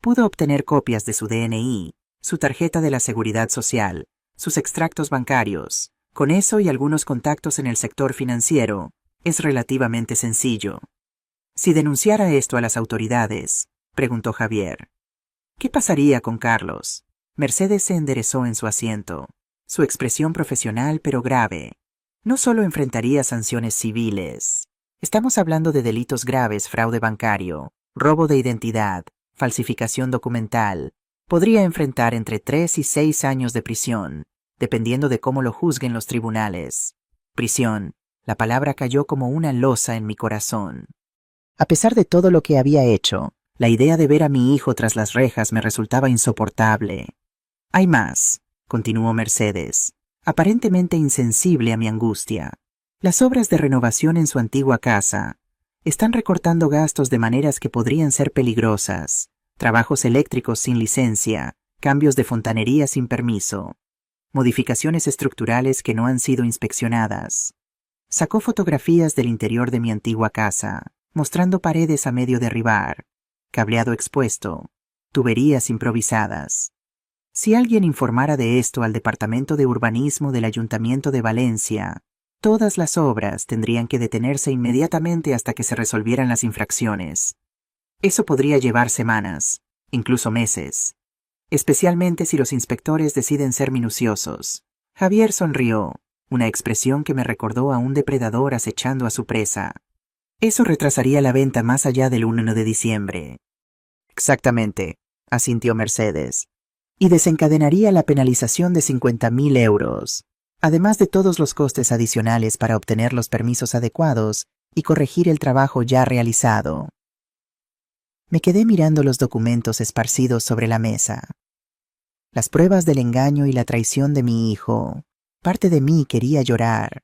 Pudo obtener copias de su DNI, su tarjeta de la Seguridad Social, sus extractos bancarios. Con eso y algunos contactos en el sector financiero, es relativamente sencillo. Si denunciara esto a las autoridades, preguntó Javier, ¿qué pasaría con Carlos? Mercedes se enderezó en su asiento, su expresión profesional pero grave. No solo enfrentaría sanciones civiles. Estamos hablando de delitos graves: fraude bancario, robo de identidad, falsificación documental. Podría enfrentar entre 3 y 6 años de prisión, dependiendo de cómo lo juzguen los tribunales. Prisión. La palabra cayó como una losa en mi corazón. A pesar de todo lo que había hecho, la idea de ver a mi hijo tras las rejas me resultaba insoportable. Hay más, continuó Mercedes, aparentemente insensible a mi angustia. Las obras de renovación en su antigua casa están recortando gastos de maneras que podrían ser peligrosas. Trabajos eléctricos sin licencia, cambios de fontanería sin permiso, modificaciones estructurales que no han sido inspeccionadas. Sacó fotografías del interior de mi antigua casa, mostrando paredes a medio derribar, cableado expuesto, tuberías improvisadas. Si alguien informara de esto al Departamento de Urbanismo del Ayuntamiento de Valencia, todas las obras tendrían que detenerse inmediatamente hasta que se resolvieran las infracciones. Eso podría llevar semanas, incluso meses, especialmente si los inspectores deciden ser minuciosos. Javier sonrió, una expresión que me recordó a un depredador acechando a su presa. Eso retrasaría la venta más allá del 1 de diciembre. Exactamente, asintió Mercedes. Y desencadenaría la penalización de 50.000 euros, además de todos los costes adicionales para obtener los permisos adecuados y corregir el trabajo ya realizado. Me quedé mirando los documentos esparcidos sobre la mesa. Las pruebas del engaño y la traición de mi hijo. Parte de mí quería llorar,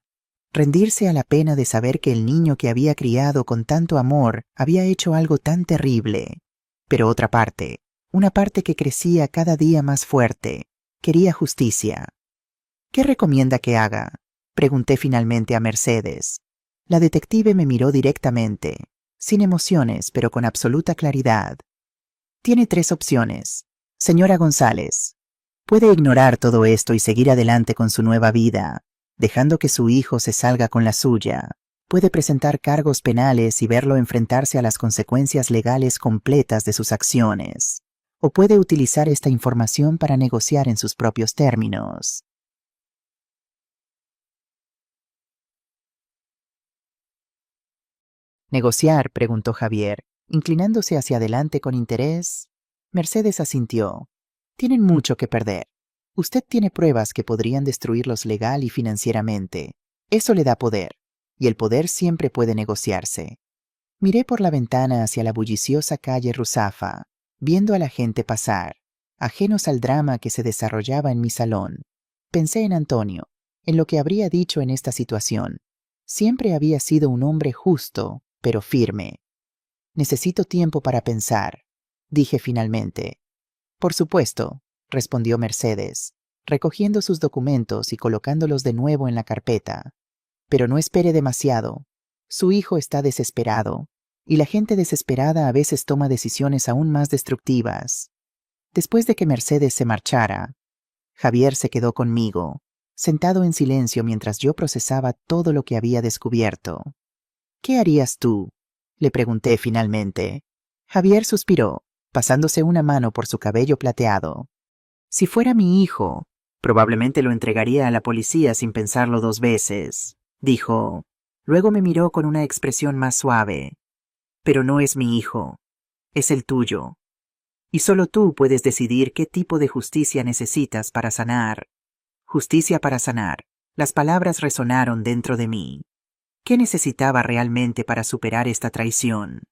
rendirse a la pena de saber que el niño que había criado con tanto amor había hecho algo tan terrible. Pero otra parte, una parte que crecía cada día más fuerte, quería justicia. ¿Qué recomienda que haga?, pregunté finalmente a Mercedes. La detective me miró directamente, sin emociones, pero con absoluta claridad. Tiene 3 opciones. Señora González, puede ignorar todo esto y seguir adelante con su nueva vida, dejando que su hijo se salga con la suya. Puede presentar cargos penales y verlo enfrentarse a las consecuencias legales completas de sus acciones. O puede utilizar esta información para negociar en sus propios términos. ¿Negociar?, preguntó Javier, inclinándose hacia adelante con interés. Mercedes asintió. Tienen mucho que perder. Usted tiene pruebas que podrían destruirlos legal y financieramente. Eso le da poder, y el poder siempre puede negociarse. Miré por la ventana hacia la bulliciosa calle Ruzafa, viendo a la gente pasar, ajenos al drama que se desarrollaba en mi salón. Pensé en Antonio, en lo que habría dicho en esta situación. Siempre había sido un hombre justo, pero firme. Necesito tiempo para pensar, dije finalmente. Por supuesto, respondió Mercedes, recogiendo sus documentos y colocándolos de nuevo en la carpeta. Pero no espere demasiado. Su hijo está desesperado, y la gente desesperada a veces toma decisiones aún más destructivas. Después de que Mercedes se marchara, Javier se quedó conmigo, sentado en silencio mientras yo procesaba todo lo que había descubierto. ¿Qué harías tú?, le pregunté finalmente. Javier suspiró, pasándose una mano por su cabello plateado. Si fuera mi hijo, probablemente lo entregaría a la policía sin pensarlo 2 veces, dijo. Luego me miró con una expresión más suave. Pero no es mi hijo, es el tuyo. Y solo tú puedes decidir qué tipo de justicia necesitas para sanar. Justicia para sanar. Las palabras resonaron dentro de mí. ¿Qué necesitaba realmente para superar esta traición?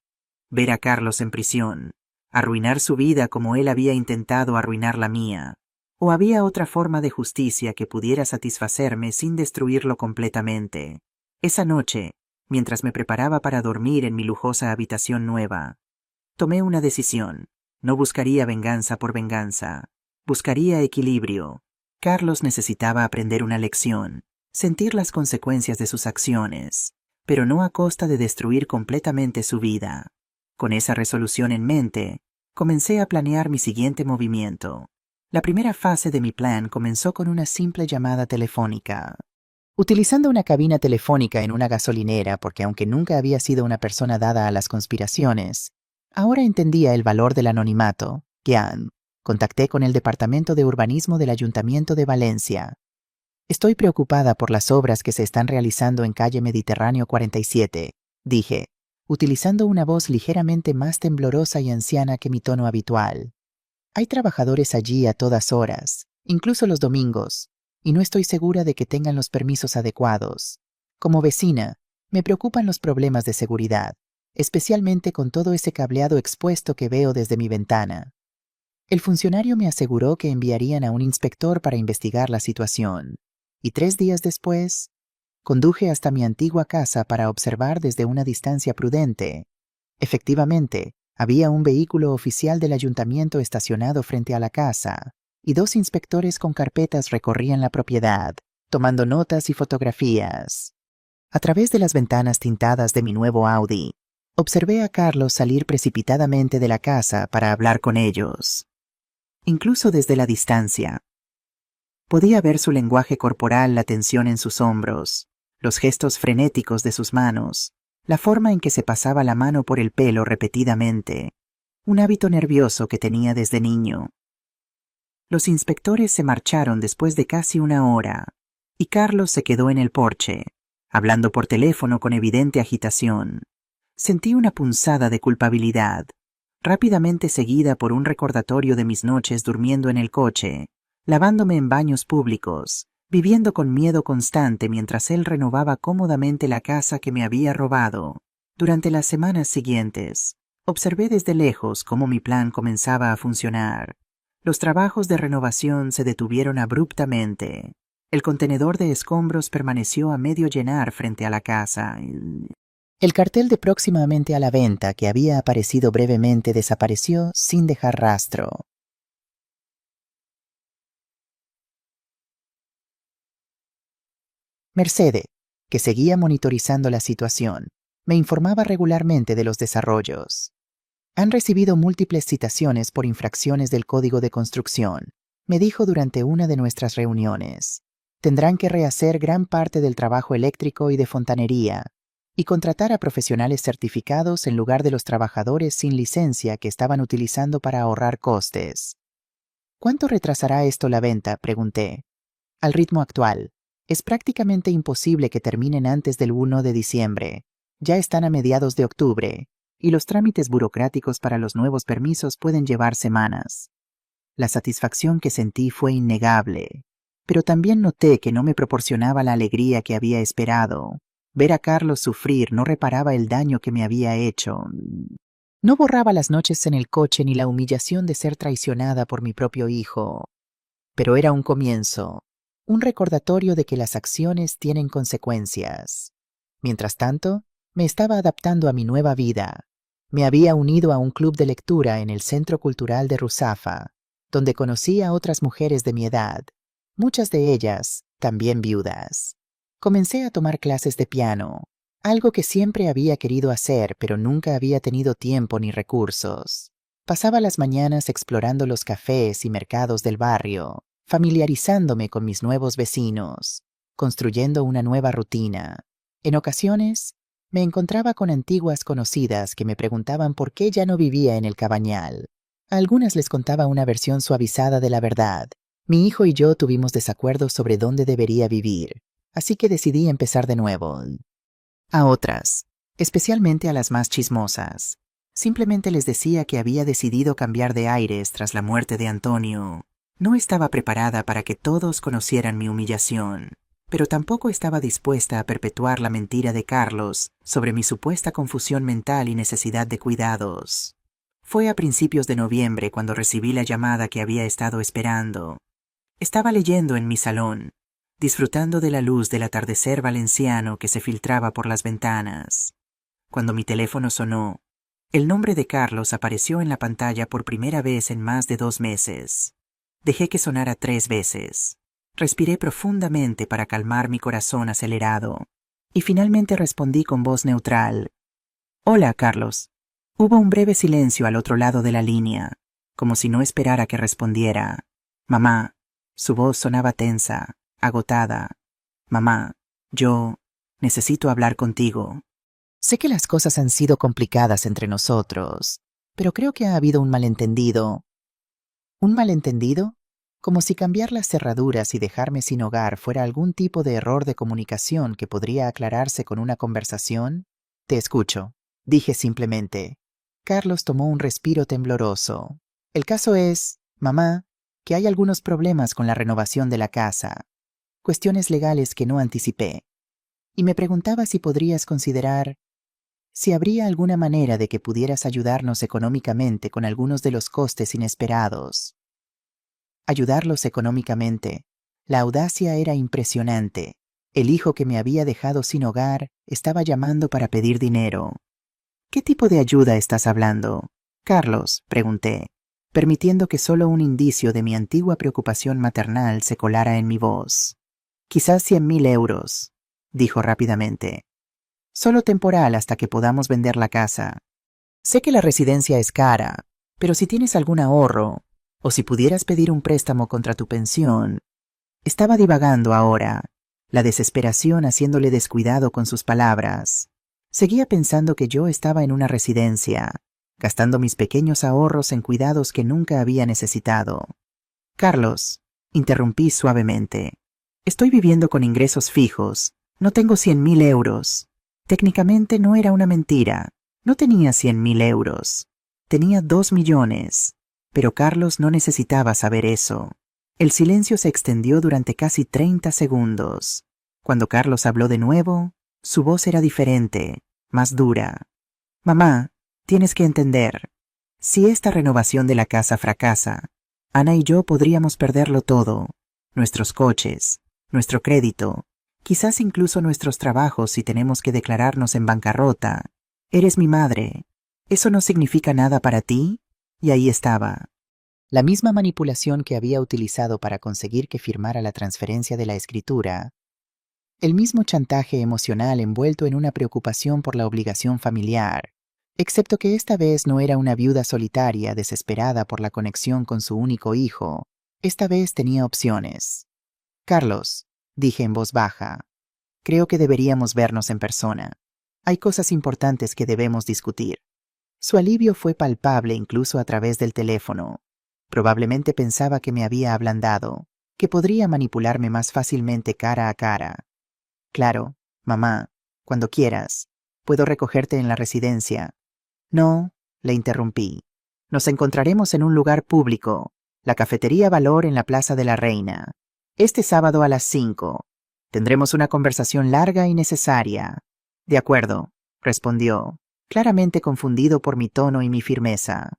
Ver a Carlos en prisión, arruinar su vida como él había intentado arruinar la mía. ¿O había otra forma de justicia que pudiera satisfacerme sin destruirlo completamente? Esa noche, mientras me preparaba para dormir en mi lujosa habitación nueva, tomé una decisión. No buscaría venganza por venganza. Buscaría equilibrio. Carlos necesitaba aprender una lección, sentir las consecuencias de sus acciones, pero no a costa de destruir completamente su vida. Con esa resolución en mente, comencé a planear mi siguiente movimiento. La primera fase de mi plan comenzó con una simple llamada telefónica. Utilizando una cabina telefónica en una gasolinera, porque aunque nunca había sido una persona dada a las conspiraciones, ahora entendía el valor del anonimato. Contacté con el Departamento de Urbanismo del Ayuntamiento de Valencia. Estoy preocupada por las obras que se están realizando en calle Mediterráneo 47, dije, utilizando una voz ligeramente más temblorosa y anciana que mi tono habitual. Hay trabajadores allí a todas horas, incluso los domingos, y no estoy segura de que tengan los permisos adecuados. Como vecina, me preocupan los problemas de seguridad, especialmente con todo ese cableado expuesto que veo desde mi ventana. El funcionario me aseguró que enviarían a un inspector para investigar la situación, y 3 días después, conduje hasta mi antigua casa para observar desde una distancia prudente. Efectivamente, había un vehículo oficial del ayuntamiento estacionado frente a la casa, y 2 inspectores con carpetas recorrían la propiedad, tomando notas y fotografías. A través de las ventanas tintadas de mi nuevo Audi, observé a Carlos salir precipitadamente de la casa para hablar con ellos. Incluso desde la distancia, podía ver su lenguaje corporal, la tensión en sus hombros, los gestos frenéticos de sus manos, la forma en que se pasaba la mano por el pelo repetidamente, un hábito nervioso que tenía desde niño. Los inspectores se marcharon después de casi 1 hora, y Carlos se quedó en el porche, hablando por teléfono con evidente agitación. Sentí una punzada de culpabilidad, rápidamente seguida por un recordatorio de mis noches durmiendo en el coche, lavándome en baños públicos, viviendo con miedo constante mientras él renovaba cómodamente la casa que me había robado. Durante las semanas siguientes, observé desde lejos cómo mi plan comenzaba a funcionar. Los trabajos de renovación se detuvieron abruptamente. El contenedor de escombros permaneció a medio llenar frente a la casa. El cartel de próximamente a la venta que había aparecido brevemente desapareció sin dejar rastro. Mercedes, que seguía monitorizando la situación, me informaba regularmente de los desarrollos. Han recibido múltiples citaciones por infracciones del Código de Construcción, me dijo durante una de nuestras reuniones. Tendrán que rehacer gran parte del trabajo eléctrico y de fontanería, y contratar a profesionales certificados en lugar de los trabajadores sin licencia que estaban utilizando para ahorrar costes. ¿Cuánto retrasará esto la venta?, pregunté. Al ritmo actual, es prácticamente imposible que terminen antes del 1 de diciembre. Ya están a mediados de octubre, y los trámites burocráticos para los nuevos permisos pueden llevar semanas. La satisfacción que sentí fue innegable, pero también noté que no me proporcionaba la alegría que había esperado. Ver a Carlos sufrir no reparaba el daño que me había hecho. No borraba las noches en el coche ni la humillación de ser traicionada por mi propio hijo. Pero era un comienzo, un recordatorio de que las acciones tienen consecuencias. Mientras tanto, me estaba adaptando a mi nueva vida. Me había unido a un club de lectura en el Centro Cultural de Ruzafa, donde conocí a otras mujeres de mi edad, muchas de ellas también viudas. Comencé a tomar clases de piano, algo que siempre había querido hacer, pero nunca había tenido tiempo ni recursos. Pasaba las mañanas explorando los cafés y mercados del barrio, familiarizándome con mis nuevos vecinos, construyendo una nueva rutina. En ocasiones, me encontraba con antiguas conocidas que me preguntaban por qué ya no vivía en el Cabañal. A algunas les contaba una versión suavizada de la verdad. Mi hijo y yo tuvimos desacuerdos sobre dónde debería vivir, así que decidí empezar de nuevo. A otras, especialmente a las más chismosas, simplemente les decía que había decidido cambiar de aires tras la muerte de Antonio. No estaba preparada para que todos conocieran mi humillación, pero tampoco estaba dispuesta a perpetuar la mentira de Carlos sobre mi supuesta confusión mental y necesidad de cuidados. Fue a principios de noviembre cuando recibí la llamada que había estado esperando. Estaba leyendo en mi salón, disfrutando de la luz del atardecer valenciano que se filtraba por las ventanas. Cuando mi teléfono sonó, el nombre de Carlos apareció en la pantalla por primera vez en más de 2 meses. Dejé que sonara 3 veces. Respiré profundamente para calmar mi corazón acelerado, y finalmente respondí con voz neutral. «Hola, Carlos». Hubo un breve silencio al otro lado de la línea, como si no esperara que respondiera. Mamá. Su voz sonaba tensa, agotada. Mamá, yo necesito hablar contigo. Sé que las cosas han sido complicadas entre nosotros, pero creo que ha habido un malentendido. ¿Un malentendido? Como si cambiar las cerraduras y dejarme sin hogar fuera algún tipo de error de comunicación que podría aclararse con una conversación. Te escucho, dije simplemente. Carlos tomó un respiro tembloroso. El caso es, mamá, que hay algunos problemas con la renovación de la casa. Cuestiones legales que no anticipé. Y me preguntaba si podrías considerar si habría alguna manera de que pudieras ayudarnos económicamente con algunos de los costes inesperados. Ayudarlos económicamente. La audacia era impresionante. El hijo que me había dejado sin hogar estaba llamando para pedir dinero. ¿Qué tipo de ayuda estás hablando? Carlos, pregunté, permitiendo que solo un indicio de mi antigua preocupación maternal se colara en mi voz. Quizás 100.000 euros, dijo rápidamente. Solo temporal hasta que podamos vender la casa. Sé que la residencia es cara, pero si tienes algún ahorro, o si pudieras pedir un préstamo contra tu pensión. Estaba divagando ahora, la desesperación haciéndole descuidado con sus palabras. Seguía pensando que yo estaba en una residencia, gastando mis pequeños ahorros en cuidados que nunca había necesitado. Carlos, interrumpí suavemente. Estoy viviendo con ingresos fijos. No tengo 100.000 euros. Técnicamente no era una mentira. No tenía 100.000 euros. Tenía 2 millones. Pero Carlos no necesitaba saber eso. El silencio se extendió durante casi 30 segundos. Cuando Carlos habló de nuevo, su voz era diferente, más dura. Mamá, tienes que entender. Si esta renovación de la casa fracasa, Ana y yo podríamos perderlo todo. Nuestros coches, nuestro crédito, quizás incluso nuestros trabajos si tenemos que declararnos en bancarrota. Eres mi madre. ¿Eso no significa nada para ti? Y ahí estaba. La misma manipulación que había utilizado para conseguir que firmara la transferencia de la escritura. El mismo chantaje emocional envuelto en una preocupación por la obligación familiar, excepto que esta vez no era una viuda solitaria desesperada por la conexión con su único hijo. Esta vez tenía opciones. Carlos, dije en voz baja, creo que deberíamos vernos en persona. Hay cosas importantes que debemos discutir. Su alivio fue palpable incluso a través del teléfono. Probablemente pensaba que me había ablandado, que podría manipularme más fácilmente cara a cara. Claro, mamá, cuando quieras. Puedo recogerte en la residencia. No, le interrumpí. Nos encontraremos en un lugar público, la cafetería Valor en la Plaza de la Reina. Este sábado a las 5. Tendremos una conversación larga y necesaria. De acuerdo, respondió, claramente confundido por mi tono y mi firmeza.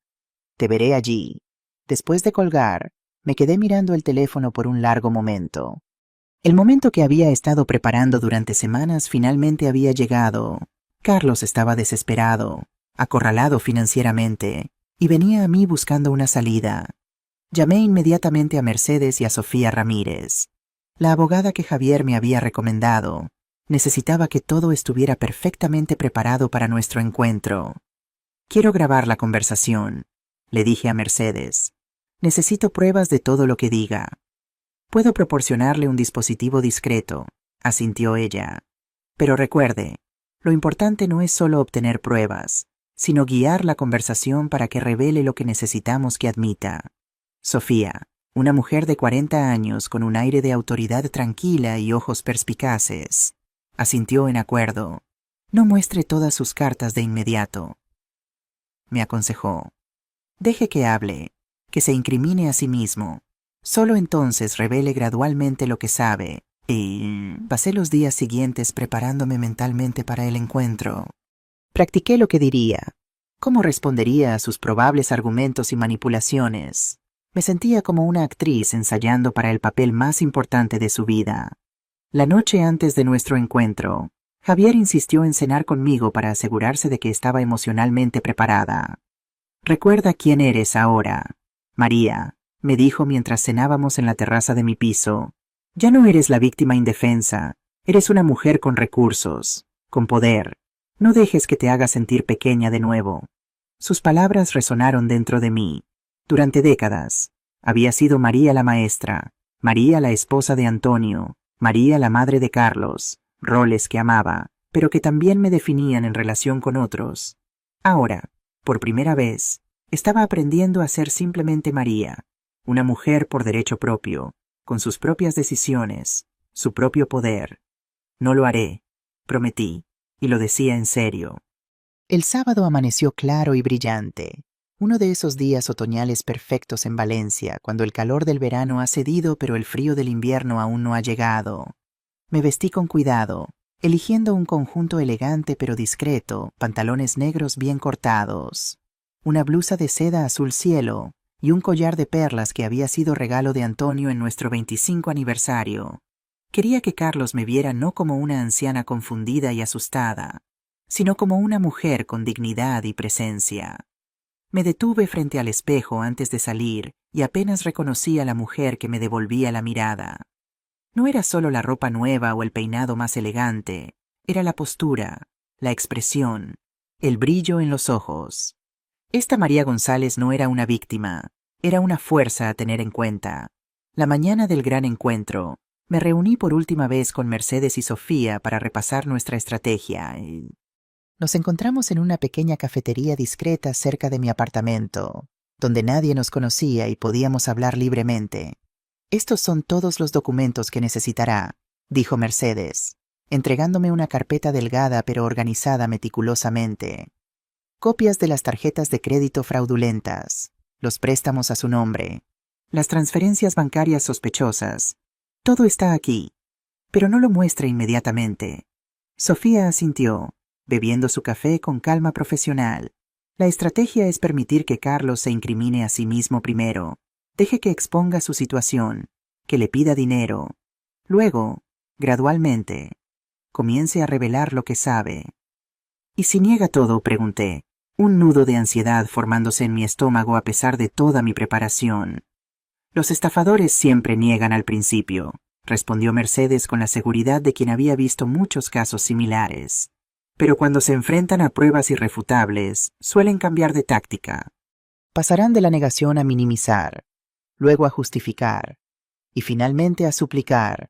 Te veré allí. Después de colgar, me quedé mirando el teléfono por un largo momento. El momento que había estado preparando durante semanas finalmente había llegado. Carlos estaba desesperado, acorralado financieramente, y venía a mí buscando una salida. Llamé inmediatamente a Mercedes y a Sofía Ramírez, la abogada que Javier me había recomendado. Necesitaba que todo estuviera perfectamente preparado para nuestro encuentro. Quiero grabar la conversación, le dije a Mercedes. Necesito pruebas de todo lo que diga. Puedo proporcionarle un dispositivo discreto, asintió ella. Pero recuerde, lo importante no es solo obtener pruebas, sino guiar la conversación para que revele lo que necesitamos que admita. Sofía, una mujer de 40 años con un aire de autoridad tranquila y ojos perspicaces, asintió en acuerdo. No muestre todas sus cartas de inmediato. Me aconsejó. Deje que hable, que se incrimine a sí mismo. Solo entonces revele gradualmente lo que sabe. Y pasé los días siguientes preparándome mentalmente para el encuentro. Practiqué lo que diría, cómo respondería a sus probables argumentos y manipulaciones. Me sentía como una actriz ensayando para el papel más importante de su vida. La noche antes de nuestro encuentro, Javier insistió en cenar conmigo para asegurarse de que estaba emocionalmente preparada. «Recuerda quién eres ahora, María», me dijo mientras cenábamos en la terraza de mi piso. «Ya no eres la víctima indefensa, eres una mujer con recursos, con poder. No dejes que te haga sentir pequeña de nuevo». Sus palabras resonaron dentro de mí. Durante décadas, Había sido María la maestra, María la esposa de Antonio, María la madre de Carlos, roles que amaba, pero que también me definían en relación con otros. Ahora, por primera vez, estaba aprendiendo a ser simplemente María, una mujer por derecho propio, con sus propias decisiones, su propio poder. No lo haré, prometí, y lo decía en serio. El sábado amaneció claro y brillante, uno de esos días otoñales perfectos en Valencia, cuando el calor del verano ha cedido pero el frío del invierno aún no ha llegado. Me vestí con cuidado, eligiendo un conjunto elegante pero discreto, pantalones negros bien cortados, una blusa de seda azul cielo y un collar de perlas que había sido regalo de Antonio en nuestro 25 aniversario. Quería que Carlos me viera no como una anciana confundida y asustada, sino como una mujer con dignidad y presencia. Me detuve frente al espejo antes de salir y apenas reconocí a la mujer que me devolvía la mirada. No era solo la ropa nueva o el peinado más elegante, era la postura, la expresión, el brillo en los ojos. Esta María González no era una víctima, era una fuerza a tener en cuenta. La mañana del gran encuentro, me reuní por última vez con Mercedes y Sofía para repasar nuestra estrategia. Nos encontramos en una pequeña cafetería discreta cerca de mi apartamento, donde nadie nos conocía y podíamos hablar libremente. Estos son todos los documentos que necesitará, dijo Mercedes, entregándome una carpeta delgada pero organizada meticulosamente. Copias de las tarjetas de crédito fraudulentas, los préstamos a su nombre, las transferencias bancarias sospechosas. Todo está aquí, pero no lo muestre inmediatamente. Sofía asintió, bebiendo su café con calma profesional. La estrategia es permitir que Carlos se incrimine a sí mismo primero. Deje que exponga su situación, que le pida dinero. Luego, gradualmente, comience a revelar lo que sabe. ¿Y si niega todo?, pregunté, un nudo de ansiedad formándose en mi estómago a pesar de toda mi preparación. Los estafadores siempre niegan al principio, respondió Mercedes con la seguridad de quien había visto muchos casos similares. Pero cuando se enfrentan a pruebas irrefutables, suelen cambiar de táctica. Pasarán de la negación a minimizar, luego a justificar, y finalmente a suplicar.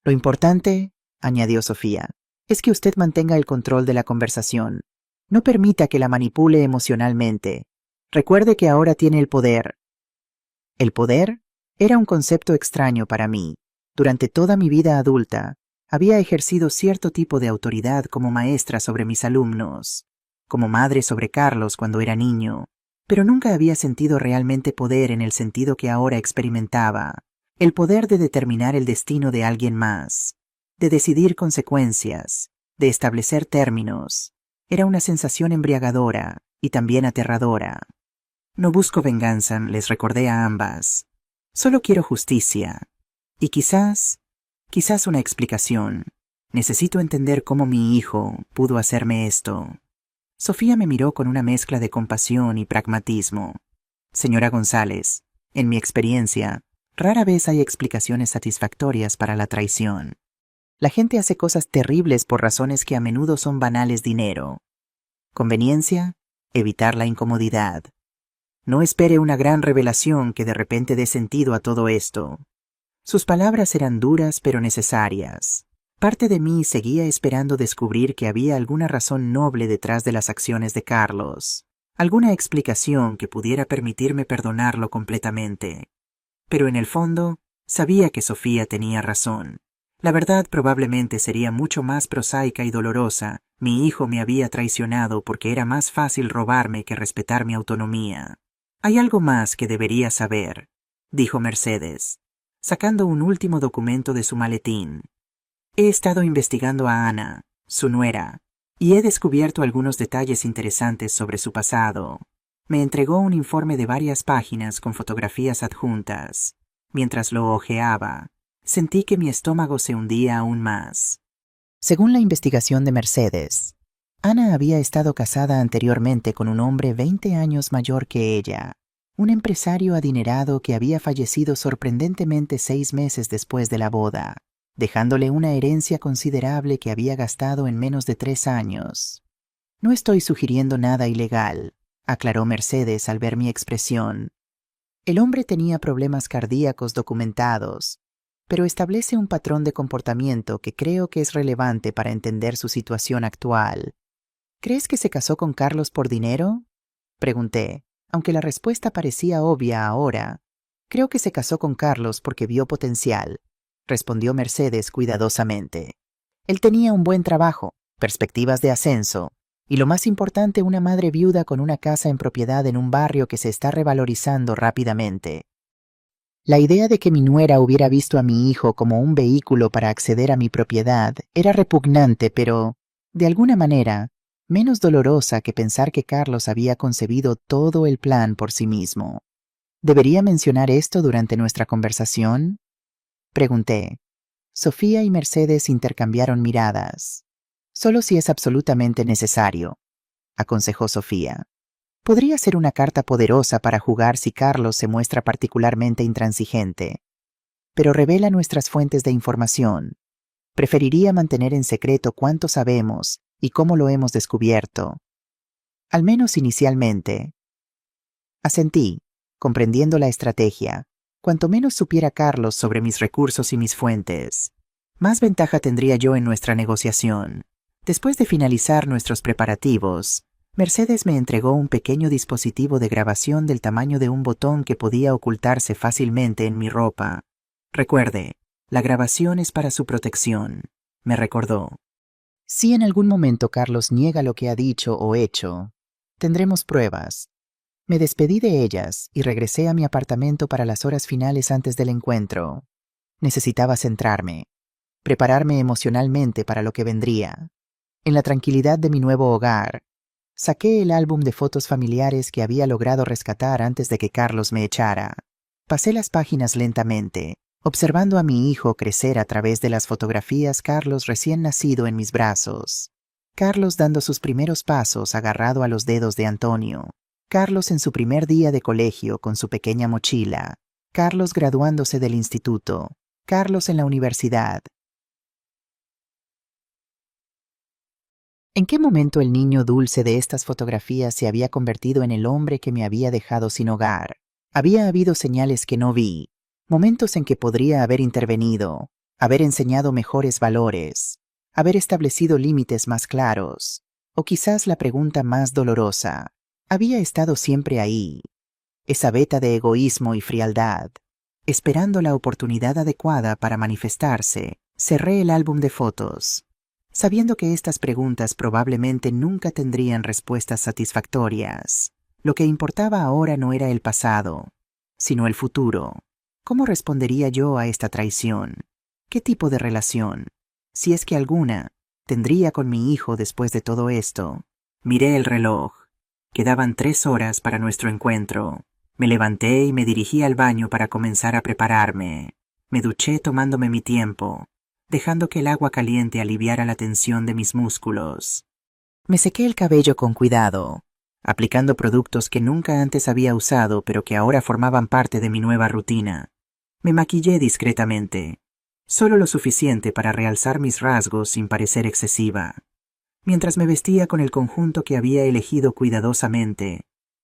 Lo importante, añadió Sofía, es que usted mantenga el control de la conversación. No permita que la manipule emocionalmente. Recuerde que ahora tiene el poder. El poder era un concepto extraño para mí. Durante toda mi vida adulta, había ejercido cierto tipo de autoridad como maestra sobre mis alumnos, como madre sobre Carlos cuando era niño, pero nunca había sentido realmente poder en el sentido que ahora experimentaba, el poder de determinar el destino de alguien más, de decidir consecuencias, de establecer términos. Era una sensación embriagadora y también aterradora. No busco venganza, les recordé a ambas. Solo quiero justicia. Y quizás una explicación. Necesito entender cómo mi hijo pudo hacerme esto. Sofía me miró con una mezcla de compasión y pragmatismo. Señora González, en mi experiencia, rara vez hay explicaciones satisfactorias para la traición. La gente hace cosas terribles por razones que a menudo son banales: dinero. Conveniencia, evitar la incomodidad. No espere una gran revelación que de repente dé sentido a todo esto. Sus palabras eran duras pero necesarias. Parte de mí seguía esperando descubrir que había alguna razón noble detrás de las acciones de Carlos, alguna explicación que pudiera permitirme perdonarlo completamente. Pero en el fondo, sabía que Sofía tenía razón. La verdad probablemente sería mucho más prosaica y dolorosa. Mi hijo me había traicionado porque era más fácil robarme que respetar mi autonomía. Hay algo más que debería saber, dijo Mercedes, sacando un último documento de su maletín. He estado investigando a Ana, su nuera, y he descubierto algunos detalles interesantes sobre su pasado. Me entregó un informe de varias páginas con fotografías adjuntas. Mientras lo hojeaba, sentí que mi estómago se hundía aún más. Según la investigación de Mercedes, Ana había estado casada anteriormente con un hombre 20 años mayor que ella, un empresario adinerado que había fallecido sorprendentemente 6 meses después de la boda, dejándole una herencia considerable que había gastado en menos de 3 años. No estoy sugiriendo nada ilegal, aclaró Mercedes al ver mi expresión. El hombre tenía problemas cardíacos documentados, pero establece un patrón de comportamiento que creo que es relevante para entender su situación actual. ¿Crees que se casó con Carlos por dinero? Pregunté, aunque la respuesta parecía obvia ahora. Creo que se casó con Carlos porque vio potencial, respondió Mercedes cuidadosamente. Él tenía un buen trabajo, perspectivas de ascenso, y lo más importante, una madre viuda con una casa en propiedad en un barrio que se está revalorizando rápidamente. La idea de que mi nuera hubiera visto a mi hijo como un vehículo para acceder a mi propiedad era repugnante, pero, de alguna manera, menos dolorosa que pensar que Carlos había concebido todo el plan por sí mismo. ¿Debería mencionar esto durante nuestra conversación? Pregunté. Sofía y Mercedes intercambiaron miradas. Solo si es absolutamente necesario, aconsejó Sofía. Podría ser una carta poderosa para jugar si Carlos se muestra particularmente intransigente, pero revela nuestras fuentes de información. Preferiría mantener en secreto cuánto sabemos y cómo lo hemos descubierto. Al menos inicialmente. Asentí, comprendiendo la estrategia. Cuanto menos supiera Carlos sobre mis recursos y mis fuentes, más ventaja tendría yo en nuestra negociación. Después de finalizar nuestros preparativos, Mercedes me entregó un pequeño dispositivo de grabación del tamaño de un botón que podía ocultarse fácilmente en mi ropa. Recuerde, la grabación es para su protección, me recordó. Si en algún momento Carlos niega lo que ha dicho o hecho, tendremos pruebas. Me despedí de ellas y regresé a mi apartamento para las horas finales antes del encuentro. Necesitaba centrarme, prepararme emocionalmente para lo que vendría. En la tranquilidad de mi nuevo hogar, saqué el álbum de fotos familiares que había logrado rescatar antes de que Carlos me echara. Pasé las páginas lentamente, observando a mi hijo crecer a través de las fotografías. Carlos recién nacido en mis brazos. Carlos dando sus primeros pasos agarrado a los dedos de Antonio. Carlos en su primer día de colegio con su pequeña mochila. Carlos graduándose del instituto. Carlos en la universidad. ¿En qué momento el niño dulce de estas fotografías se había convertido en el hombre que me había dejado sin hogar? Había habido señales que no vi, momentos en que podría haber intervenido, haber enseñado mejores valores, haber establecido límites más claros, o quizás la pregunta más dolorosa, había estado siempre ahí, esa veta de egoísmo y frialdad, esperando la oportunidad adecuada para manifestarse. Cerré el álbum de fotos, sabiendo que estas preguntas probablemente nunca tendrían respuestas satisfactorias. Lo que importaba ahora no era el pasado, sino el futuro. ¿Cómo respondería yo a esta traición? ¿Qué tipo de relación, si es que alguna, tendría con mi hijo después de todo esto? Miré el reloj. Quedaban 3 horas para nuestro encuentro. Me levanté y me dirigí al baño para comenzar a prepararme. Me duché tomándome mi tiempo, dejando que el agua caliente aliviara la tensión de mis músculos. Me sequé el cabello con cuidado, aplicando productos que nunca antes había usado pero que ahora formaban parte de mi nueva rutina. Me maquillé discretamente, solo lo suficiente para realzar mis rasgos sin parecer excesiva. Mientras me vestía con el conjunto que había elegido cuidadosamente,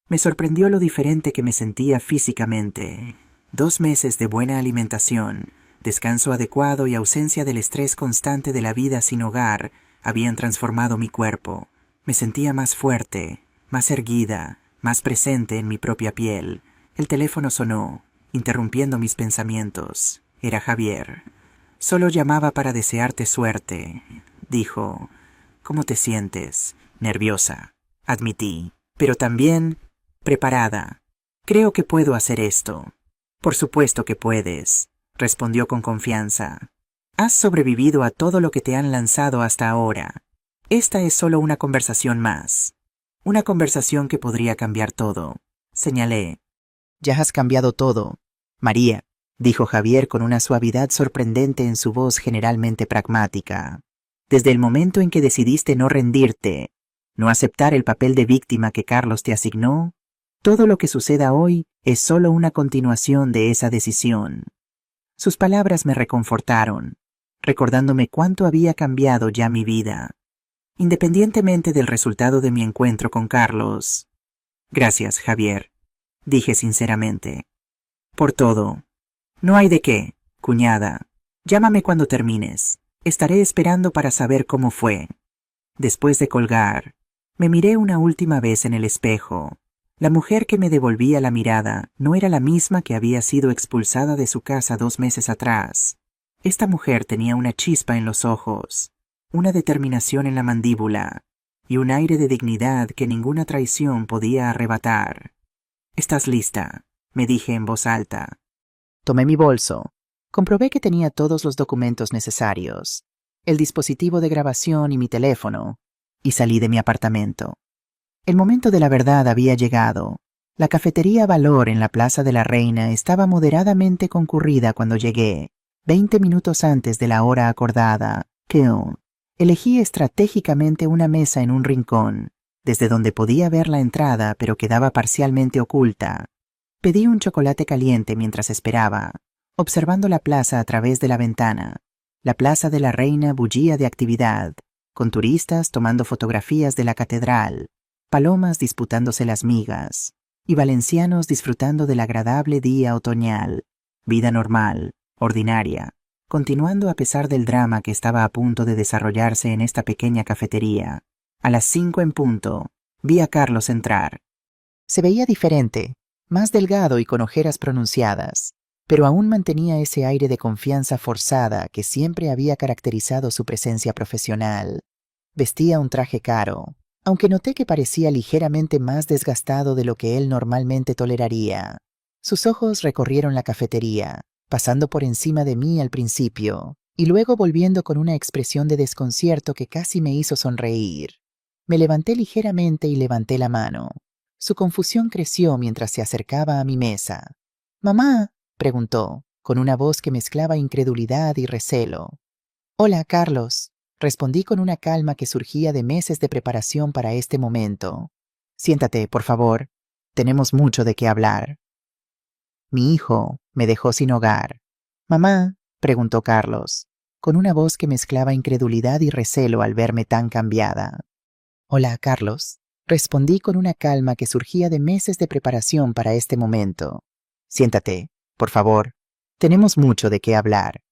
me sorprendió lo diferente que me sentía físicamente. 2 meses de buena alimentación, descanso adecuado y ausencia del estrés constante de la vida sin hogar habían transformado mi cuerpo. Me sentía más fuerte, más erguida, más presente en mi propia piel. El teléfono sonó, interrumpiendo mis pensamientos. Era Javier. Solo llamaba para desearte suerte, dijo. ¿Cómo te sientes? Nerviosa, admití, pero también preparada. Creo que puedo hacer esto. Por supuesto que puedes, respondió con confianza. Has sobrevivido a todo lo que te han lanzado hasta ahora. Esta es solo una conversación más. Una conversación que podría cambiar todo, señalé. Ya has cambiado todo, María, dijo Javier con una suavidad sorprendente en su voz generalmente pragmática. Desde el momento en que decidiste no rendirte, no aceptar el papel de víctima que Carlos te asignó, todo lo que suceda hoy es solo una continuación de esa decisión. Sus palabras me reconfortaron, recordándome cuánto había cambiado ya mi vida, independientemente del resultado de mi encuentro con Carlos. Gracias, Javier, dije sinceramente. Por todo. No hay de qué, cuñada. Llámame cuando termines. Estaré esperando para saber cómo fue. Después de colgar, me miré una última vez en el espejo. La mujer que me devolvía la mirada no era la misma que había sido expulsada de su casa 2 meses atrás. Esta mujer tenía una chispa en los ojos, una determinación en la mandíbula y un aire de dignidad que ninguna traición podía arrebatar. «¿Estás lista?», me dije en voz alta. Tomé mi bolso. Comprobé que tenía todos los documentos necesarios, el dispositivo de grabación y mi teléfono, y salí de mi apartamento. El momento de la verdad había llegado. La cafetería Valor en la Plaza de la Reina estaba moderadamente concurrida cuando llegué, 20 minutos antes de la hora acordada. Elegí estratégicamente una mesa en un rincón, desde donde podía ver la entrada pero quedaba parcialmente oculta. Pedí un chocolate caliente mientras esperaba, observando la plaza a través de la ventana. La Plaza de la Reina bullía de actividad, con turistas tomando fotografías de la catedral, palomas disputándose las migas, y valencianos disfrutando del agradable día otoñal. Vida normal, ordinaria, continuando a pesar del drama que estaba a punto de desarrollarse en esta pequeña cafetería. A las 5 en punto, vi a Carlos entrar. Se veía diferente, más delgado y con ojeras pronunciadas, pero aún mantenía ese aire de confianza forzada que siempre había caracterizado su presencia profesional. Vestía un traje caro, aunque noté que parecía ligeramente más desgastado de lo que él normalmente toleraría. Sus ojos recorrieron la cafetería, pasando por encima de mí al principio, y luego volviendo con una expresión de desconcierto que casi me hizo sonreír. Me levanté ligeramente y levanté la mano. Su confusión creció mientras se acercaba a mi mesa. «¿Mamá?», preguntó, con una voz que mezclaba incredulidad y recelo. «Hola, Carlos», respondí con una calma que surgía de meses de preparación para este momento. «Siéntate, por favor. Tenemos mucho de qué hablar». Mi hijo me dejó sin hogar. «Mamá», preguntó Carlos, con una voz que mezclaba incredulidad y recelo al verme tan cambiada. «Hola, Carlos», respondí con una calma que surgía de meses de preparación para este momento. «Siéntate, por favor. Tenemos mucho de qué hablar».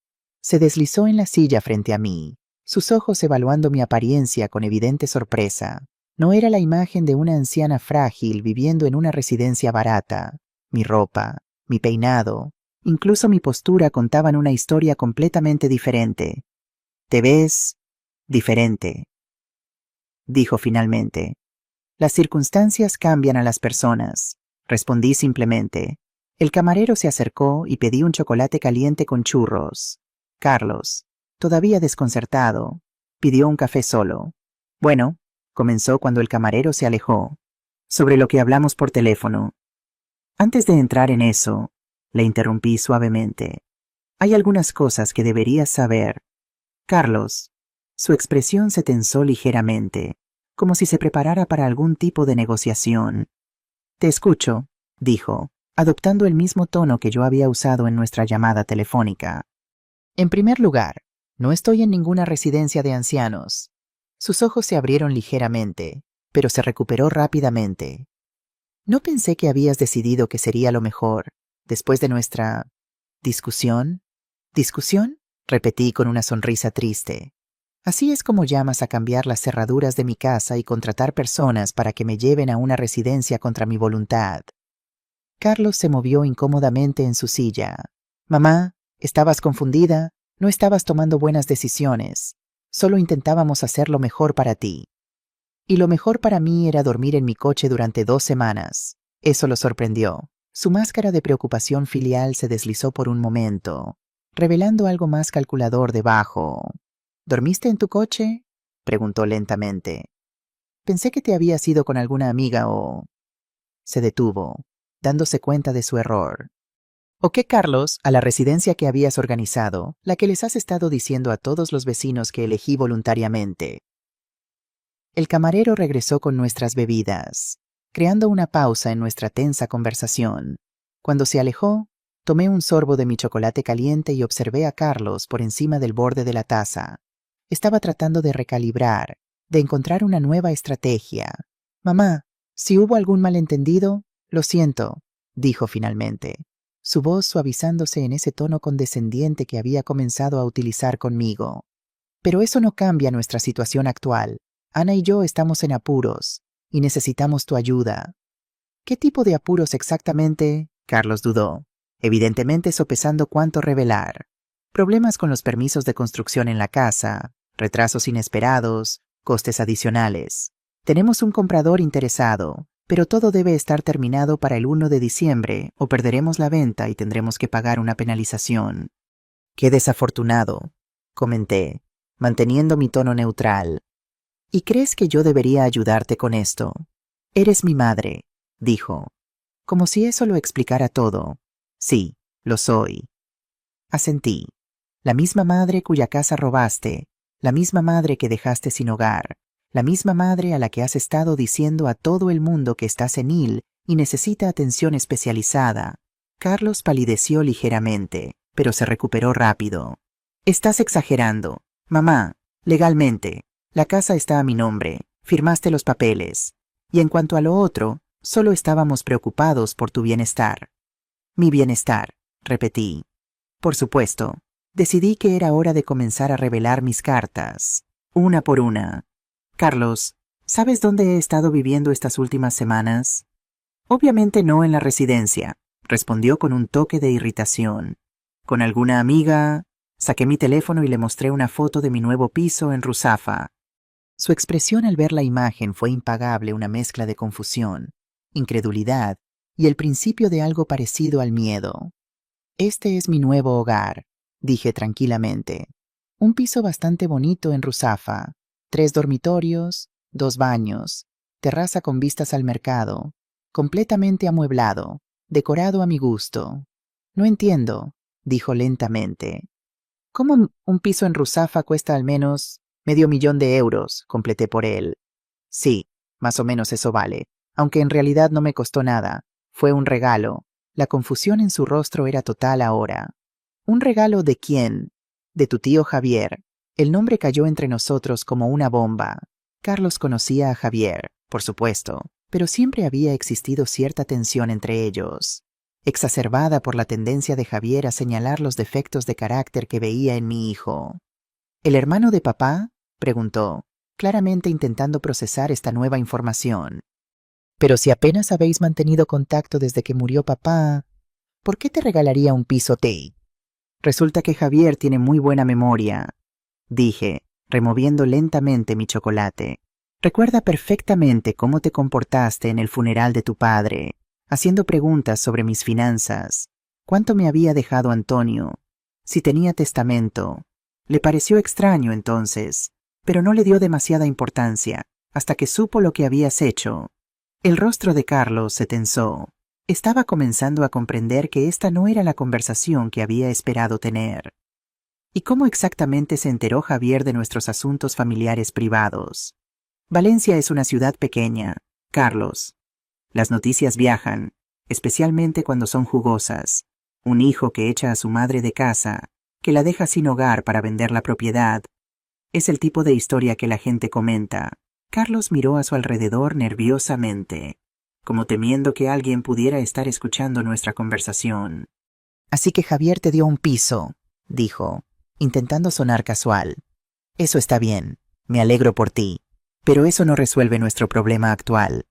Se deslizó en la silla frente a mí, sus ojos evaluando mi apariencia con evidente sorpresa. No era la imagen de una anciana frágil viviendo en una residencia barata. Mi ropa, mi peinado, incluso mi postura contaban una historia completamente diferente. «Te ves diferente», dijo finalmente. «Las circunstancias cambian a las personas», respondí simplemente. El camarero se acercó y pedí un chocolate caliente con churros. Carlos, todavía desconcertado, pidió un café solo. «Bueno», comenzó cuando el camarero se alejó, «sobre lo que hablamos por teléfono». Antes de entrar en eso, le interrumpí suavemente. «Hay algunas cosas que deberías saber». Carlos, su expresión se tensó ligeramente, como si se preparara para algún tipo de negociación. «Te escucho», dijo, adoptando el mismo tono que yo había usado en nuestra llamada telefónica. «En primer lugar, no estoy en ninguna residencia de ancianos». Sus ojos se abrieron ligeramente, pero se recuperó rápidamente. «No pensé que habías decidido que sería lo mejor, después de nuestra discusión». «¿Discusión?», repetí con una sonrisa triste. «Así es como llamas a cambiar las cerraduras de mi casa y contratar personas para que me lleven a una residencia contra mi voluntad». Carlos se movió incómodamente en su silla. «Mamá, estabas confundida, no estabas tomando buenas decisiones. Solo intentábamos hacer lo mejor para ti». Y lo mejor para mí era dormir en mi coche durante 2 semanas. Eso lo sorprendió. Su máscara de preocupación filial se deslizó por un momento, revelando algo más calculador debajo. «¿Dormiste en tu coche?», preguntó lentamente. «Pensé que te habías ido con alguna amiga o...». Se detuvo, dándose cuenta de su error. «¿O qué, Carlos, a la residencia que habías organizado, la que les has estado diciendo a todos los vecinos que elegí voluntariamente?» El camarero regresó con nuestras bebidas, creando una pausa en nuestra tensa conversación. Cuando se alejó, tomé un sorbo de mi chocolate caliente y observé a Carlos por encima del borde de la taza. Estaba tratando de recalibrar, de encontrar una nueva estrategia. «Mamá, si hubo algún malentendido, lo siento», dijo finalmente. su voz suavizándose en ese tono condescendiente que había comenzado a utilizar conmigo. Pero eso no cambia nuestra situación actual. Ana y yo estamos en apuros y necesitamos tu ayuda. ¿Qué tipo de apuros exactamente? Carlos dudó, evidentemente sopesando cuánto revelar. Problemas con los permisos de construcción en la casa, retrasos inesperados, costes adicionales. Tenemos un comprador interesado, pero todo debe estar terminado para el 1 de diciembre o perderemos la venta y tendremos que pagar una penalización. Qué desafortunado, comenté, manteniendo mi tono neutral. ¿Y crees que yo debería ayudarte con esto? Eres mi madre, dijo, como si eso lo explicara todo. Sí, lo soy. Asentí. La misma madre cuya casa robaste, la misma madre que dejaste sin hogar, la misma madre a la que has estado diciendo a todo el mundo que está senil y necesita atención especializada. Carlos palideció ligeramente, pero se recuperó rápido. Estás exagerando. Mamá, legalmente, la casa está a mi nombre, firmaste los papeles. Y en cuanto a lo otro, solo estábamos preocupados por tu bienestar. Mi bienestar, repetí. Por supuesto, decidí que era hora de comenzar a revelar mis cartas, una por una. Carlos, ¿sabes dónde he estado viviendo estas últimas semanas? Obviamente no en la residencia, respondió con un toque de irritación. ¿Con alguna amiga? Saqué mi teléfono y le mostré una foto de mi nuevo piso en Ruzafa. Su expresión al ver la imagen fue impagable, una mezcla de confusión, incredulidad y el principio de algo parecido al miedo. Este es mi nuevo hogar, dije tranquilamente. Un piso bastante bonito en Ruzafa, 3 dormitorios, 2 baños, terraza con vistas al mercado, completamente amueblado, decorado a mi gusto. No entiendo, dijo lentamente. ¿Cómo un piso en Ruzafa cuesta al menos €500,000? Completé por él. Sí, más o menos eso vale, aunque en realidad no me costó nada. Fue un regalo. La confusión en su rostro era total ahora. ¿Un regalo de quién? De tu tío Javier. El nombre cayó entre nosotros como una bomba. Carlos conocía a Javier, por supuesto, pero siempre había existido cierta tensión entre ellos, exacerbada por la tendencia de Javier a señalar los defectos de carácter que veía en mi hijo. ¿El hermano de papá? Preguntó, claramente intentando procesar esta nueva información. Pero si apenas habéis mantenido contacto desde que murió papá, ¿por qué te regalaría un piso Tate? Resulta que Javier tiene muy buena memoria, dije, removiendo lentamente mi chocolate. Recuerda perfectamente cómo te comportaste en el funeral de tu padre, haciendo preguntas sobre mis finanzas, cuánto me había dejado Antonio, si tenía testamento. Le pareció extraño entonces, pero no le dio demasiada importancia, hasta que supo lo que habías hecho. El rostro de Carlos se tensó. Estaba comenzando a comprender que esta no era la conversación que había esperado tener. ¿Y cómo exactamente se enteró Javier de nuestros asuntos familiares privados? Valencia es una ciudad pequeña, Carlos. Las noticias viajan, especialmente cuando son jugosas. Un hijo que echa a su madre de casa, que la deja sin hogar para vender la propiedad. Es el tipo de historia que la gente comenta. Carlos miró a su alrededor nerviosamente, como temiendo que alguien pudiera estar escuchando nuestra conversación. Así que Javier te dio un piso, dijo, intentando sonar casual. Eso está bien, me alegro por ti, pero eso no resuelve nuestro problema actual.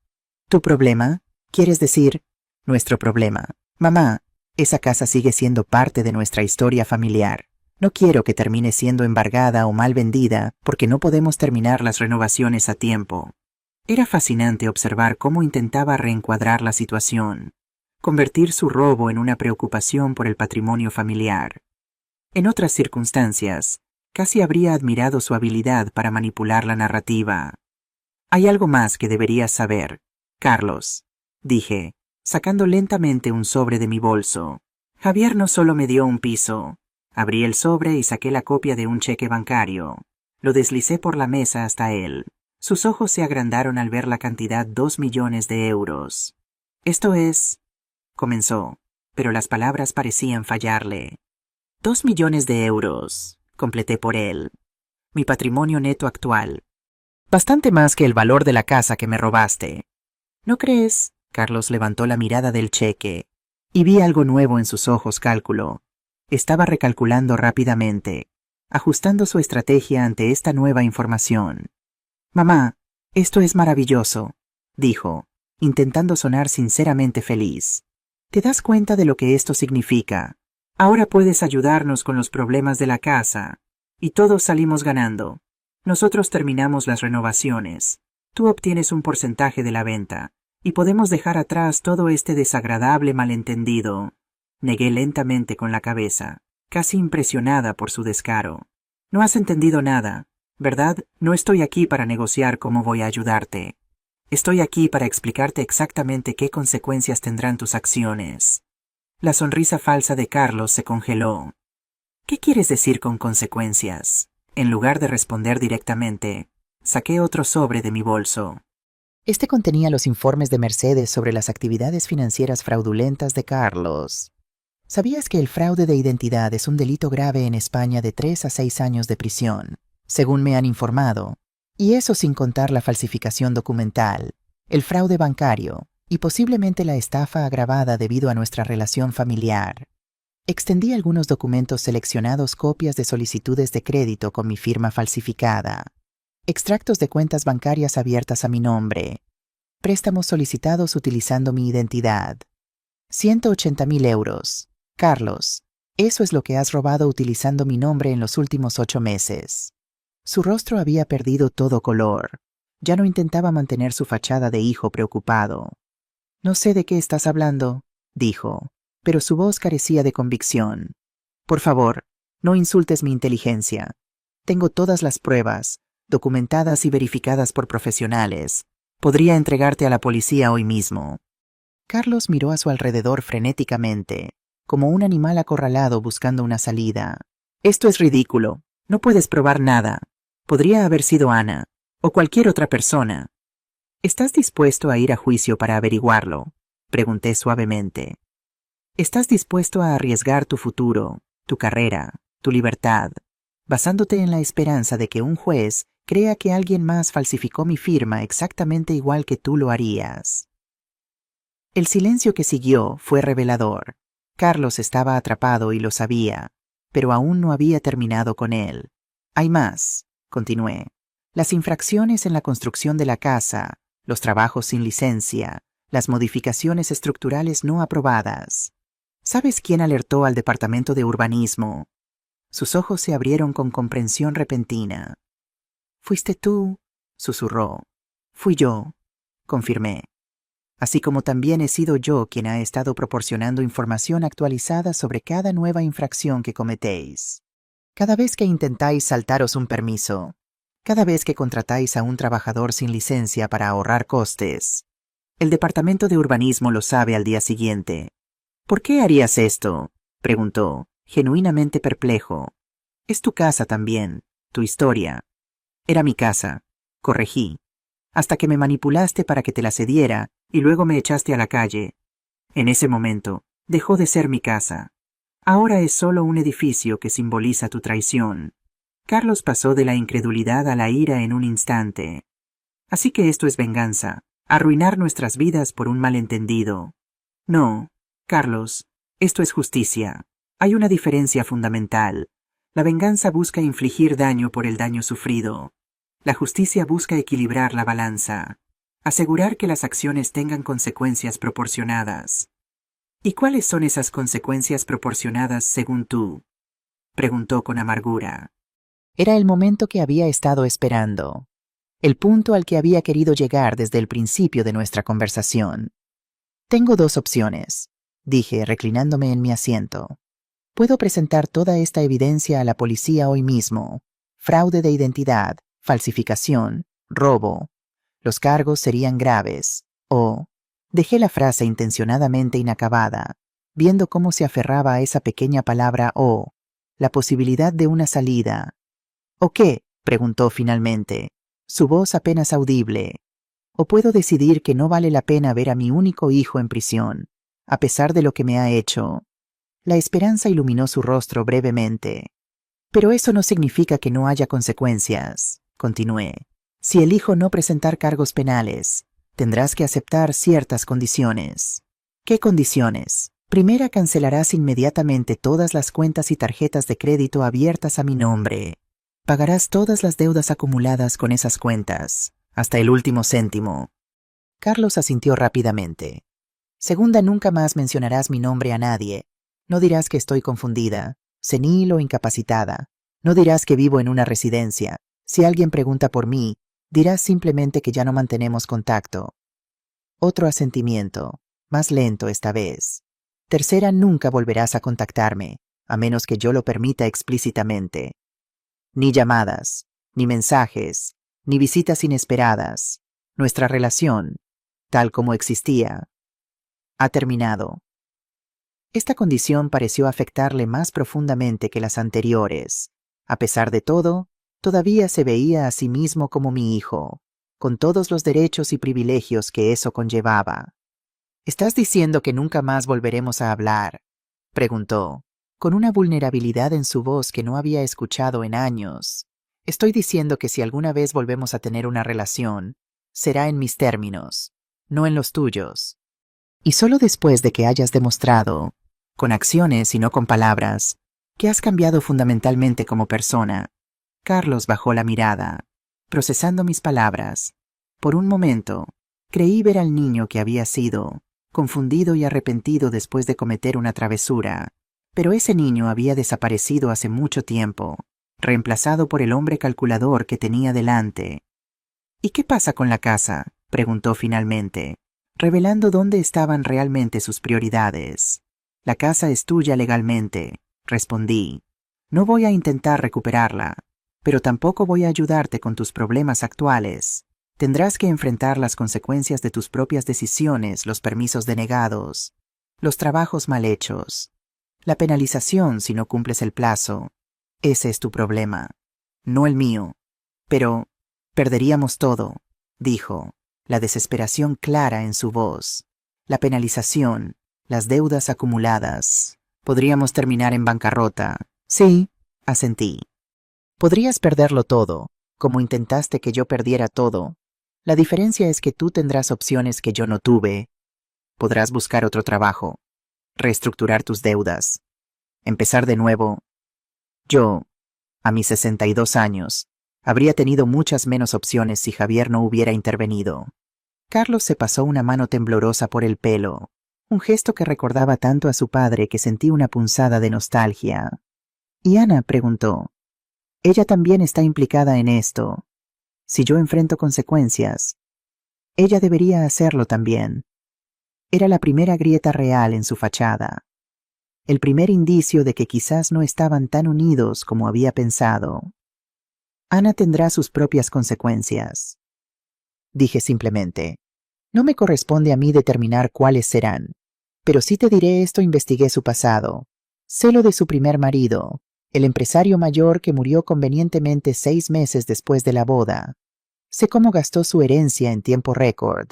¿Tu problema? ¿Quieres decir? Nuestro problema. Mamá, esa casa sigue siendo parte de nuestra historia familiar. No quiero que termine siendo embargada o mal vendida porque no podemos terminar las renovaciones a tiempo. Era fascinante observar cómo intentaba reencuadrar la situación, convertir su robo en una preocupación por el patrimonio familiar. En otras circunstancias, casi habría admirado su habilidad para manipular la narrativa. Hay algo más que deberías saber, Carlos, dije, sacando lentamente un sobre de mi bolso. Javier no solo me dio un piso. Abrí el sobre y saqué la copia de un cheque bancario. Lo deslicé por la mesa hasta él. Sus ojos se agrandaron al ver la cantidad 2 millones de euros. Esto es... comenzó, pero las palabras parecían fallarle. 2 millones de euros, completé por él. Mi patrimonio neto actual. Bastante más que el valor de la casa que me robaste. ¿No crees? Carlos levantó la mirada del cheque. Y vi algo nuevo en sus ojos. Cálculo. Estaba recalculando rápidamente, ajustando su estrategia ante esta nueva información. Mamá, esto es maravilloso, dijo, intentando sonar sinceramente feliz. ¿Te das cuenta de lo que esto significa? Ahora puedes ayudarnos con los problemas de la casa. Y todos salimos ganando. Nosotros terminamos las renovaciones. Tú obtienes un porcentaje de la venta. Y podemos dejar atrás todo este desagradable malentendido. Negué lentamente con la cabeza, casi impresionada por su descaro. No has entendido nada, ¿verdad? No estoy aquí para negociar cómo voy a ayudarte. Estoy aquí para explicarte exactamente qué consecuencias tendrán tus acciones. La sonrisa falsa de Carlos se congeló. ¿Qué quieres decir con consecuencias? En lugar de responder directamente, saqué otro sobre de mi bolso. Este contenía los informes de Mercedes sobre las actividades financieras fraudulentas de Carlos. ¿Sabías que el fraude de identidad es un delito grave en España de 3 a 6 años de prisión, según me han informado? Y eso sin contar la falsificación documental, el fraude bancario y posiblemente la estafa agravada debido a nuestra relación familiar. Extendí algunos documentos seleccionados, copias de solicitudes de crédito con mi firma falsificada, extractos de cuentas bancarias abiertas a mi nombre, préstamos solicitados utilizando mi identidad. 180.000 euros. Carlos, eso es lo que has robado utilizando mi nombre en los últimos 8 meses. Su rostro había perdido todo color. Ya no intentaba mantener su fachada de hijo preocupado. No sé de qué estás hablando, dijo, pero su voz carecía de convicción. Por favor, no insultes mi inteligencia. Tengo todas las pruebas, documentadas y verificadas por profesionales. Podría entregarte a la policía hoy mismo. Carlos miró a su alrededor frenéticamente, como un animal acorralado buscando una salida. Esto es ridículo. No puedes probar nada. Podría haber sido Ana, o cualquier otra persona. ¿Estás dispuesto a ir a juicio para averiguarlo? Pregunté suavemente. ¿Estás dispuesto a arriesgar tu futuro, tu carrera, tu libertad, basándote en la esperanza de que un juez crea que alguien más falsificó mi firma exactamente igual que tú lo harías? El silencio que siguió fue revelador. Carlos estaba atrapado y lo sabía, pero aún no había terminado con él. Hay más, continué. Las infracciones en la construcción de la casa, los trabajos sin licencia, las modificaciones estructurales no aprobadas. ¿Sabes quién alertó al Departamento de Urbanismo? Sus ojos se abrieron con comprensión repentina. «¿Fuiste tú?», susurró. «Fui yo», confirmé. Así como también he sido yo quien ha estado proporcionando información actualizada sobre cada nueva infracción que cometéis. Cada vez que intentáis saltaros un permiso, cada vez que contratáis a un trabajador sin licencia para ahorrar costes, el Departamento de Urbanismo lo sabe al día siguiente. «¿Por qué harías esto?», preguntó, genuinamente perplejo. «Es tu casa también, tu historia». «Era mi casa», corregí, «hasta que me manipulaste para que te la cediera y luego me echaste a la calle. En ese momento, dejó de ser mi casa. Ahora es solo un edificio que simboliza tu traición». Carlos pasó de la incredulidad a la ira en un instante. «Así que esto es venganza, arruinar nuestras vidas por un malentendido». «No, Carlos, esto es justicia. Hay una diferencia fundamental. La venganza busca infligir daño por el daño sufrido. La justicia busca equilibrar la balanza, asegurar que las acciones tengan consecuencias proporcionadas». «¿Y cuáles son esas consecuencias proporcionadas según tú?», preguntó con amargura. Era el momento que había estado esperando, el punto al que había querido llegar desde el principio de nuestra conversación. «Tengo 2 opciones», dije, reclinándome en mi asiento. «Puedo presentar toda esta evidencia a la policía hoy mismo. Fraude de identidad, falsificación, robo. Los cargos serían graves. O...». Dejé la frase intencionadamente inacabada, viendo cómo se aferraba a esa pequeña palabra «o», la posibilidad de una salida. «¿O qué?», preguntó finalmente, su voz apenas audible. «¿O puedo decidir que no vale la pena ver a mi único hijo en prisión, a pesar de lo que me ha hecho?» La esperanza iluminó su rostro brevemente. «Pero eso no significa que no haya consecuencias», continué. «Si elijo no presentar cargos penales, tendrás que aceptar ciertas condiciones». «¿Qué condiciones?», Primera, cancelarás inmediatamente todas las cuentas y tarjetas de crédito abiertas a mi nombre. Pagarás todas las deudas acumuladas con esas cuentas, hasta el último céntimo. Carlos asintió rápidamente. Segunda, nunca más mencionarás mi nombre a nadie. No dirás que estoy confundida, senil o incapacitada. No dirás que vivo en una residencia. Si alguien pregunta por mí, dirás simplemente que ya no mantenemos contacto. Otro asentimiento, más lento esta vez. Tercera, nunca volverás a contactarme, a menos que yo lo permita explícitamente. Ni llamadas, ni mensajes, ni visitas inesperadas. Nuestra relación, tal como existía, ha terminado. Esta condición pareció afectarle más profundamente que las anteriores. A pesar de todo, todavía se veía a sí mismo como mi hijo, con todos los derechos y privilegios que eso conllevaba. ¿Estás diciendo que nunca más volveremos a hablar?, preguntó, con una vulnerabilidad en su voz que no había escuchado en años. Estoy diciendo que si alguna vez volvemos a tener una relación, será en mis términos, no en los tuyos. Y solo después de que hayas demostrado, con acciones y no con palabras, que has cambiado fundamentalmente como persona. Carlos bajó la mirada, procesando mis palabras. Por un momento, creí ver al niño que había sido, confundido y arrepentido después de cometer una travesura. Pero ese niño había desaparecido hace mucho tiempo, reemplazado por el hombre calculador que tenía delante. ¿Y qué pasa con la casa?, preguntó finalmente, revelando dónde estaban realmente sus prioridades. La casa es tuya legalmente, respondí. No voy a intentar recuperarla, pero tampoco voy a ayudarte con tus problemas actuales. Tendrás que enfrentar las consecuencias de tus propias decisiones, los permisos denegados, los trabajos mal hechos, la penalización si no cumples el plazo. Ese es tu problema, no el mío. Pero perderíamos todo, dijo, la desesperación clara en su voz. La penalización, las deudas acumuladas. Podríamos terminar en bancarrota. Sí, asentí. Podrías perderlo todo, como intentaste que yo perdiera todo. La diferencia es que tú tendrás opciones que yo no tuve. Podrás buscar otro trabajo, reestructurar tus deudas, empezar de nuevo. Yo, a mis 62 años, habría tenido muchas menos opciones si Javier no hubiera intervenido. Carlos se pasó una mano temblorosa por el pelo, un gesto que recordaba tanto a su padre que sentí una punzada de nostalgia. ¿Y Ana?, preguntó. Ella también está implicada en esto. Si yo enfrento consecuencias, ella debería hacerlo también. Era la primera grieta real en su fachada. El primer indicio de que quizás no estaban tan unidos como había pensado. Ana tendrá sus propias consecuencias. Dije simplemente. No me corresponde a mí determinar cuáles serán. Pero sí te diré esto: investigué su pasado. Sé lo de su primer marido, el empresario mayor que murió convenientemente 6 meses después de la boda. Sé cómo gastó su herencia en tiempo récord.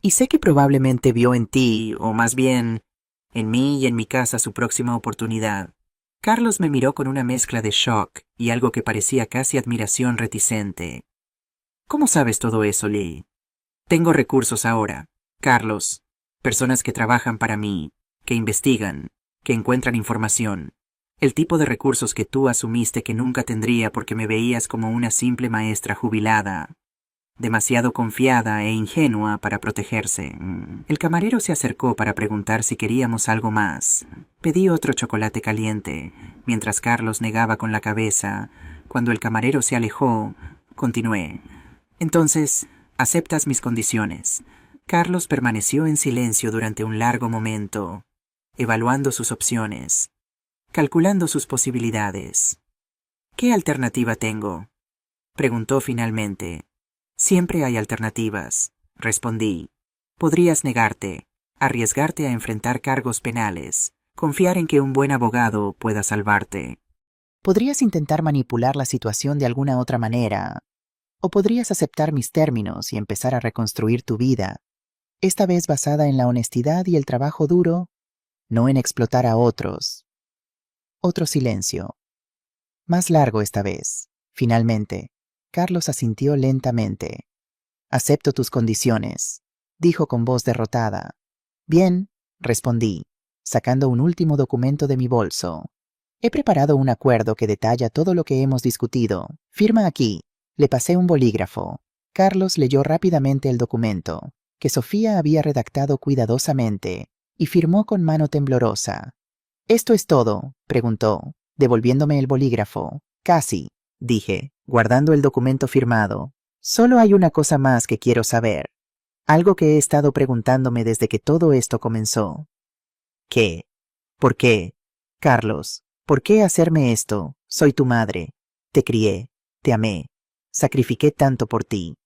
Y sé que probablemente vio en ti, o más bien, en mí y en mi casa, su próxima oportunidad. Carlos me miró con una mezcla de shock y algo que parecía casi admiración reticente. ¿Cómo sabes todo eso, Lee? Tengo recursos ahora, Carlos. Personas que trabajan para mí, que investigan, que encuentran información. El tipo de recursos que tú asumiste que nunca tendría porque me veías como una simple maestra jubilada. Demasiado confiada e ingenua para protegerse. El camarero se acercó para preguntar si queríamos algo más. Pedí otro chocolate caliente, mientras Carlos negaba con la cabeza. Cuando el camarero se alejó, continué. Entonces, ¿aceptas mis condiciones? Carlos permaneció en silencio durante un largo momento, evaluando sus opciones, calculando sus posibilidades. ¿Qué alternativa tengo?, preguntó finalmente. Siempre hay alternativas, respondí. Podrías negarte, arriesgarte a enfrentar cargos penales, confiar en que un buen abogado pueda salvarte. Podrías intentar manipular la situación de alguna otra manera, o podrías aceptar mis términos y empezar a reconstruir tu vida, esta vez basada en la honestidad y el trabajo duro, no en explotar a otros. Otro silencio. Más largo esta vez. Finalmente, Carlos asintió lentamente. Acepto tus condiciones, dijo con voz derrotada. Bien, respondí. sacando un último documento de mi bolso. He preparado un acuerdo que detalla todo lo que hemos discutido. Firma aquí. Le pasé un bolígrafo. Carlos leyó rápidamente el documento, que Sofía había redactado cuidadosamente, y firmó con mano temblorosa. «¿Esto es todo?», preguntó, devolviéndome el bolígrafo. «Casi», dije, guardando el documento firmado. «Solo hay una cosa más que quiero saber. Algo que he estado preguntándome desde que todo esto comenzó». «¿Qué? ¿Por qué? Carlos, ¿por qué hacerme esto? Soy tu madre. Te crié, te amé, sacrifiqué tanto por ti.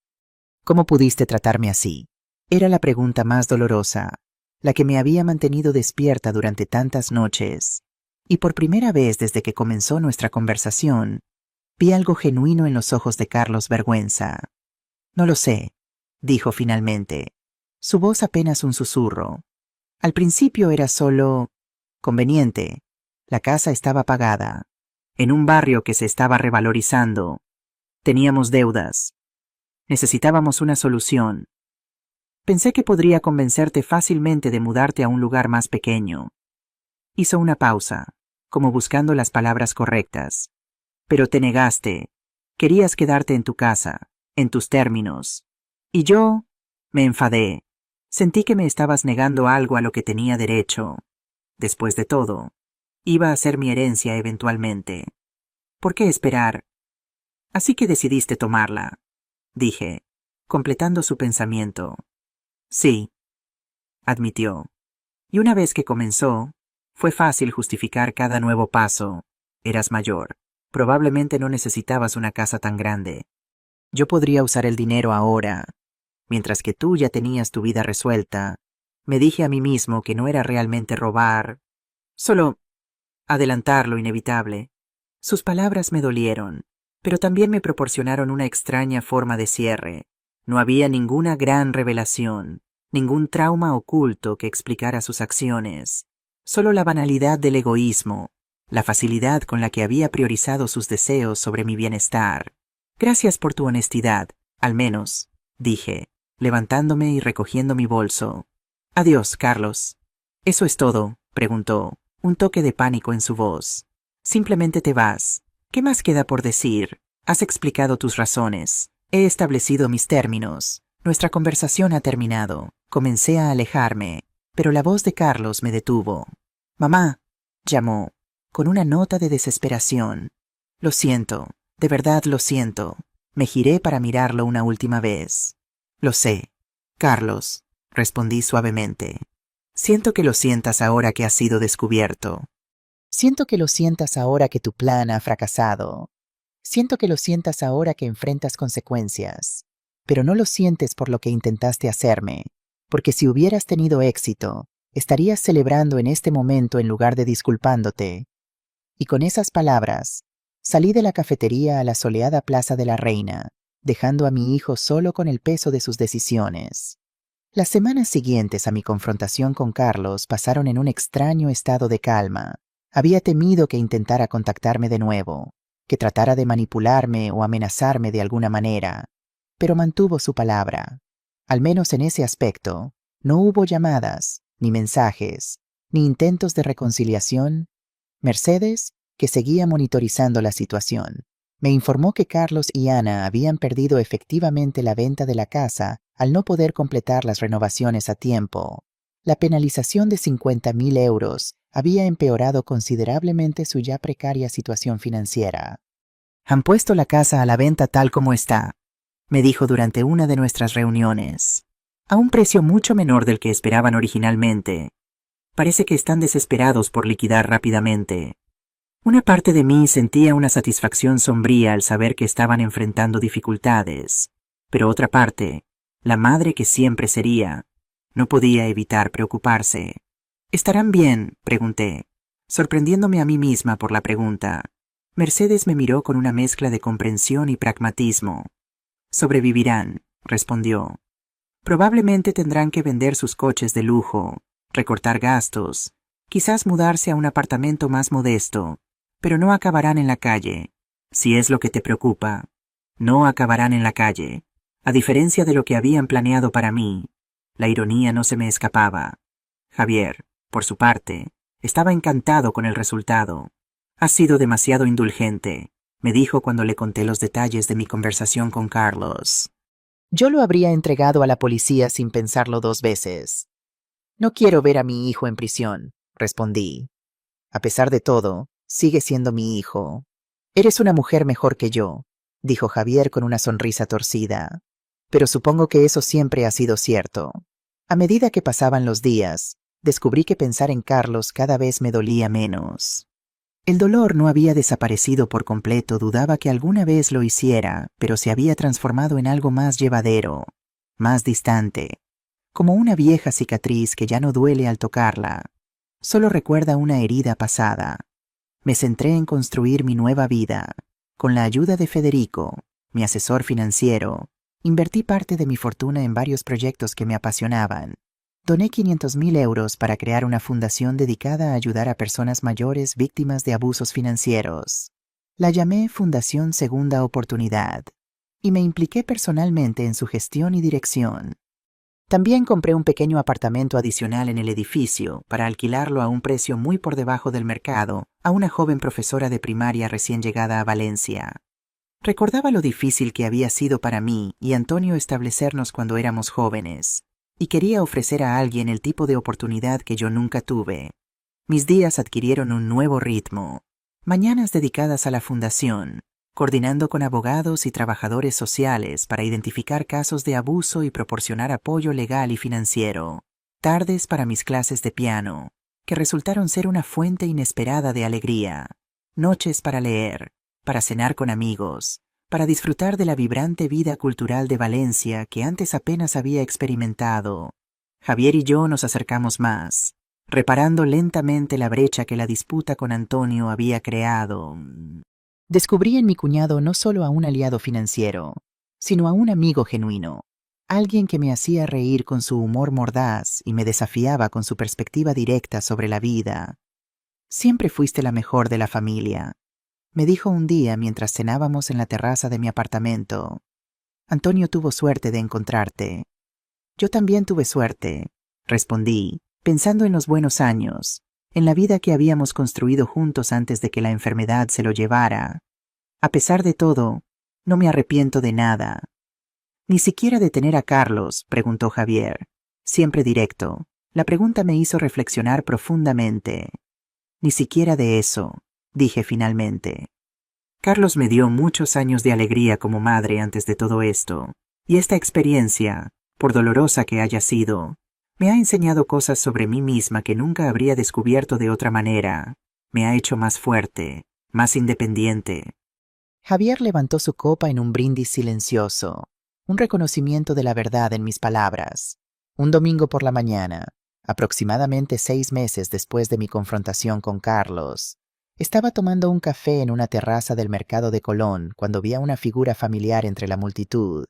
¿Cómo pudiste tratarme así?». Era la pregunta más dolorosa, la que me había mantenido despierta durante tantas noches. Y por primera vez desde que comenzó nuestra conversación, vi algo genuino en los ojos de Carlos Vergüenza. «No lo sé», dijo finalmente, su voz apenas un susurro. Al principio era solo conveniente. La casa estaba pagada, en un barrio que se estaba revalorizando. Teníamos deudas. Necesitábamos una solución. Pensé que podría convencerte fácilmente de mudarte a un lugar más pequeño. Hizo una pausa, como buscando las palabras correctas. Pero te negaste. Querías quedarte en tu casa, en tus términos. Y yo me enfadé. Sentí que me estabas negando algo a lo que tenía derecho. Después de todo, iba a ser mi herencia eventualmente. ¿Por qué esperar? Así que decidiste tomarla, dije, completando su pensamiento. Sí, admitió. Y una vez que comenzó, fue fácil justificar cada nuevo paso. Eras mayor. Probablemente no necesitabas una casa tan grande. Yo podría usar el dinero ahora. Mientras que tú ya tenías tu vida resuelta, me dije a mí mismo que no era realmente robar, solo adelantar lo inevitable. Sus palabras me dolieron, pero también me proporcionaron una extraña forma de cierre. No había ninguna gran revelación, ningún trauma oculto que explicara sus acciones, solo la banalidad del egoísmo, la facilidad con la que había priorizado sus deseos sobre mi bienestar. Gracias por tu honestidad, al menos, dije, levantándome y recogiendo mi bolso. Adiós, Carlos. ¿Eso es todo?, preguntó, un toque de pánico en su voz. Simplemente te vas. ¿Qué más queda por decir? Has explicado tus razones. He establecido mis términos. Nuestra conversación ha terminado. Comencé a alejarme, pero la voz de Carlos me detuvo. «Mamá», llamó, con una nota de desesperación. «Lo siento, de verdad lo siento». Me giré para mirarlo una última vez. «Lo sé, Carlos», respondí suavemente. «Siento que lo sientas ahora que has sido descubierto. Siento que lo sientas ahora que tu plan ha fracasado. Siento que lo sientas ahora que enfrentas consecuencias. Pero no lo sientes por lo que intentaste hacerme, porque si hubieras tenido éxito, estarías celebrando en este momento en lugar de disculpándote». Y con esas palabras, salí de la cafetería a la soleada Plaza de la Reina, dejando a mi hijo solo con el peso de sus decisiones. Las semanas siguientes a mi confrontación con Carlos pasaron en un extraño estado de calma. Había temido que intentara contactarme de nuevo, que tratara de manipularme o amenazarme de alguna manera, pero mantuvo su palabra. Al menos en ese aspecto, no hubo llamadas, ni mensajes, ni intentos de reconciliación. Mercedes, que seguía monitorizando la situación, me informó que Carlos y Ana habían perdido efectivamente la venta de la casa al no poder completar las renovaciones a tiempo. La penalización de 50.000 euros había empeorado considerablemente su ya precaria situación financiera. «Han puesto la casa a la venta tal como está», me dijo durante una de nuestras reuniones, «a un precio mucho menor del que esperaban originalmente. Parece que están desesperados por liquidar rápidamente». Una parte de mí sentía una satisfacción sombría al saber que estaban enfrentando dificultades, pero otra parte, la madre que siempre sería, no podía evitar preocuparse. «¿Estarán bien?», pregunté, sorprendiéndome a mí misma por la pregunta. Mercedes me miró con una mezcla de comprensión y pragmatismo. «Sobrevivirán», respondió. «Probablemente tendrán que vender sus coches de lujo, recortar gastos, quizás mudarse a un apartamento más modesto, pero no acabarán en la calle. Si es lo que te preocupa, no acabarán en la calle. A diferencia de lo que habían planeado para mí». La ironía no se me escapaba. «Javier, Por su parte, estaba encantado con el resultado. «Has sido demasiado indulgente», me dijo cuando le conté los detalles de mi conversación con Carlos. Yo lo habría entregado a la policía sin pensarlo 2 veces. No quiero ver a mi hijo en prisión, respondí. A pesar de todo, sigue siendo mi hijo. Eres una mujer mejor que yo, dijo Javier con una sonrisa torcida. Pero supongo que eso siempre ha sido cierto. A medida que pasaban los días, descubrí que pensar en Carlos cada vez me dolía menos. El dolor no había desaparecido por completo, dudaba que alguna vez lo hiciera, pero se había transformado en algo más llevadero, más distante, como una vieja cicatriz que ya no duele al tocarla, solo recuerda una herida pasada. Me centré en construir mi nueva vida. Con la ayuda de Federico, mi asesor financiero, invertí parte de mi fortuna en varios proyectos que me apasionaban. Doné 500.000 euros para crear una fundación dedicada a ayudar a personas mayores víctimas de abusos financieros. La llamé Fundación Segunda Oportunidad y me impliqué personalmente en su gestión y dirección. También compré un pequeño apartamento adicional en el edificio para alquilarlo a un precio muy por debajo del mercado a una joven profesora de primaria recién llegada a Valencia. Recordaba lo difícil que había sido para mí y Antonio establecernos cuando éramos jóvenes, y quería ofrecer a alguien el tipo de oportunidad que yo nunca tuve. Mis días adquirieron un nuevo ritmo. Mañanas dedicadas a la fundación, coordinando con abogados y trabajadores sociales para identificar casos de abuso y proporcionar apoyo legal y financiero. Tardes para mis clases de piano, que resultaron ser una fuente inesperada de alegría. Noches para leer, para cenar con amigos, para disfrutar de la vibrante vida cultural de Valencia que antes apenas había experimentado. Javier y yo nos acercamos más, reparando lentamente la brecha que la disputa con Antonio había creado. Descubrí en mi cuñado no solo a un aliado financiero, sino a un amigo genuino, alguien que me hacía reír con su humor mordaz y me desafiaba con su perspectiva directa sobre la vida. Siempre fuiste la mejor de la familia, me dijo un día mientras cenábamos en la terraza de mi apartamento. Antonio tuvo suerte de encontrarte. Yo también tuve suerte, respondí, pensando en los buenos años, en la vida que habíamos construido juntos antes de que la enfermedad se lo llevara. A pesar de todo, no me arrepiento de nada. Ni siquiera de tener a Carlos, preguntó Javier, siempre directo. La pregunta me hizo reflexionar profundamente. Ni siquiera de eso, dije finalmente. Carlos me dio muchos años de alegría como madre antes de todo esto, y esta experiencia, por dolorosa que haya sido, me ha enseñado cosas sobre mí misma que nunca habría descubierto de otra manera. Me ha hecho más fuerte, más independiente. Javier levantó su copa en un brindis silencioso, un reconocimiento de la verdad en mis palabras. Un domingo por la mañana, aproximadamente 6 meses después de mi confrontación con Carlos, estaba tomando un café en una terraza del mercado de Colón cuando vi a una figura familiar entre la multitud.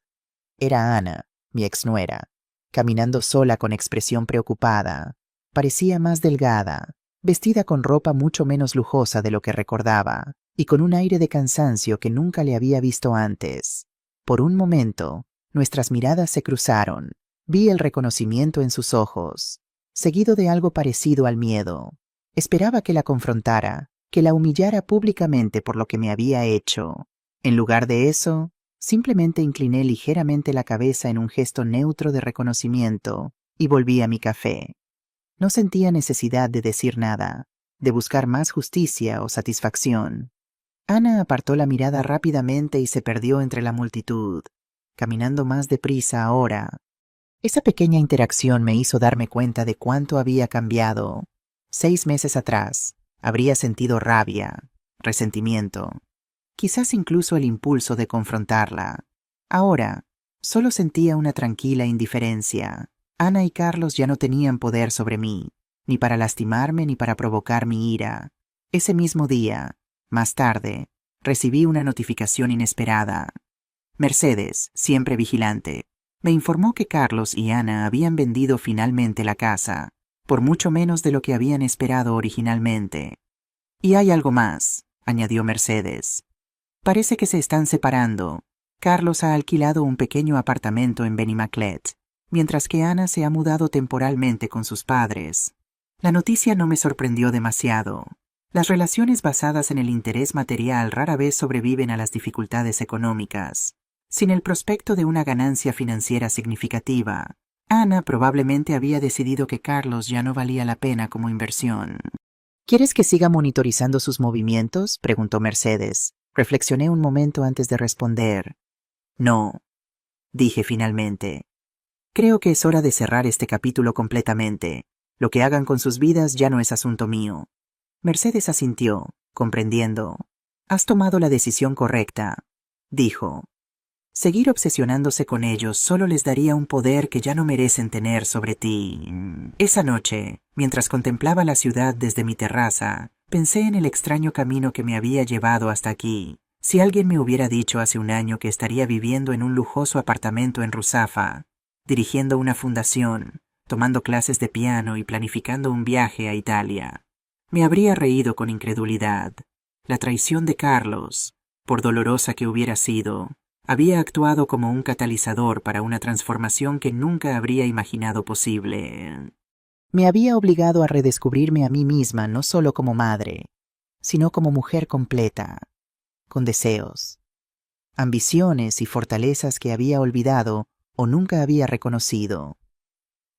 Era Ana, mi exnuera, caminando sola con expresión preocupada. Parecía más delgada, vestida con ropa mucho menos lujosa de lo que recordaba, y con un aire de cansancio que nunca le había visto antes. Por un momento, nuestras miradas se cruzaron. Vi el reconocimiento en sus ojos, seguido de algo parecido al miedo. Esperaba que la confrontara, que la humillara públicamente por lo que me había hecho. En lugar de eso, simplemente incliné ligeramente la cabeza en un gesto neutro de reconocimiento y volví a mi café. No sentía necesidad de decir nada, de buscar más justicia o satisfacción. Ana apartó la mirada rápidamente y se perdió entre la multitud, caminando más deprisa ahora. Esa pequeña interacción me hizo darme cuenta de cuánto había cambiado. 6 meses atrás, habría sentido rabia, resentimiento, quizás incluso el impulso de confrontarla. Ahora, solo sentía una tranquila indiferencia. Ana y Carlos ya no tenían poder sobre mí, ni para lastimarme ni para provocar mi ira. Ese mismo día, más tarde, recibí una notificación inesperada. Mercedes, siempre vigilante, me informó que Carlos y Ana habían vendido finalmente la casa, por mucho menos de lo que habían esperado originalmente. Y hay algo más, añadió Mercedes. Parece que se están separando. Carlos ha alquilado un pequeño apartamento en Benimaclet, mientras que Ana se ha mudado temporalmente con sus padres. La noticia no me sorprendió demasiado. Las relaciones basadas en el interés material rara vez sobreviven a las dificultades económicas. Sin el prospecto de una ganancia financiera significativa, Ana probablemente había decidido que Carlos ya no valía la pena como inversión. ¿Quieres que siga monitorizando sus movimientos?, preguntó Mercedes. Reflexioné un momento antes de responder. No, dije finalmente. Creo que es hora de cerrar este capítulo completamente. Lo que hagan con sus vidas ya no es asunto mío. Mercedes asintió, comprendiendo. Has tomado la decisión correcta, dijo. Seguir obsesionándose con ellos solo les daría un poder que ya no merecen tener sobre ti. Esa noche, mientras contemplaba la ciudad desde mi terraza, pensé en el extraño camino que me había llevado hasta aquí. Si alguien me hubiera dicho hace un año que estaría viviendo en un lujoso apartamento en Ruzafa, dirigiendo una fundación, tomando clases de piano y planificando un viaje a Italia, me habría reído con incredulidad. La traición de Carlos, por dolorosa que hubiera sido, había actuado como un catalizador para una transformación que nunca habría imaginado posible. Me había obligado a redescubrirme a mí misma no solo como madre, sino como mujer completa, con deseos, ambiciones y fortalezas que había olvidado o nunca había reconocido.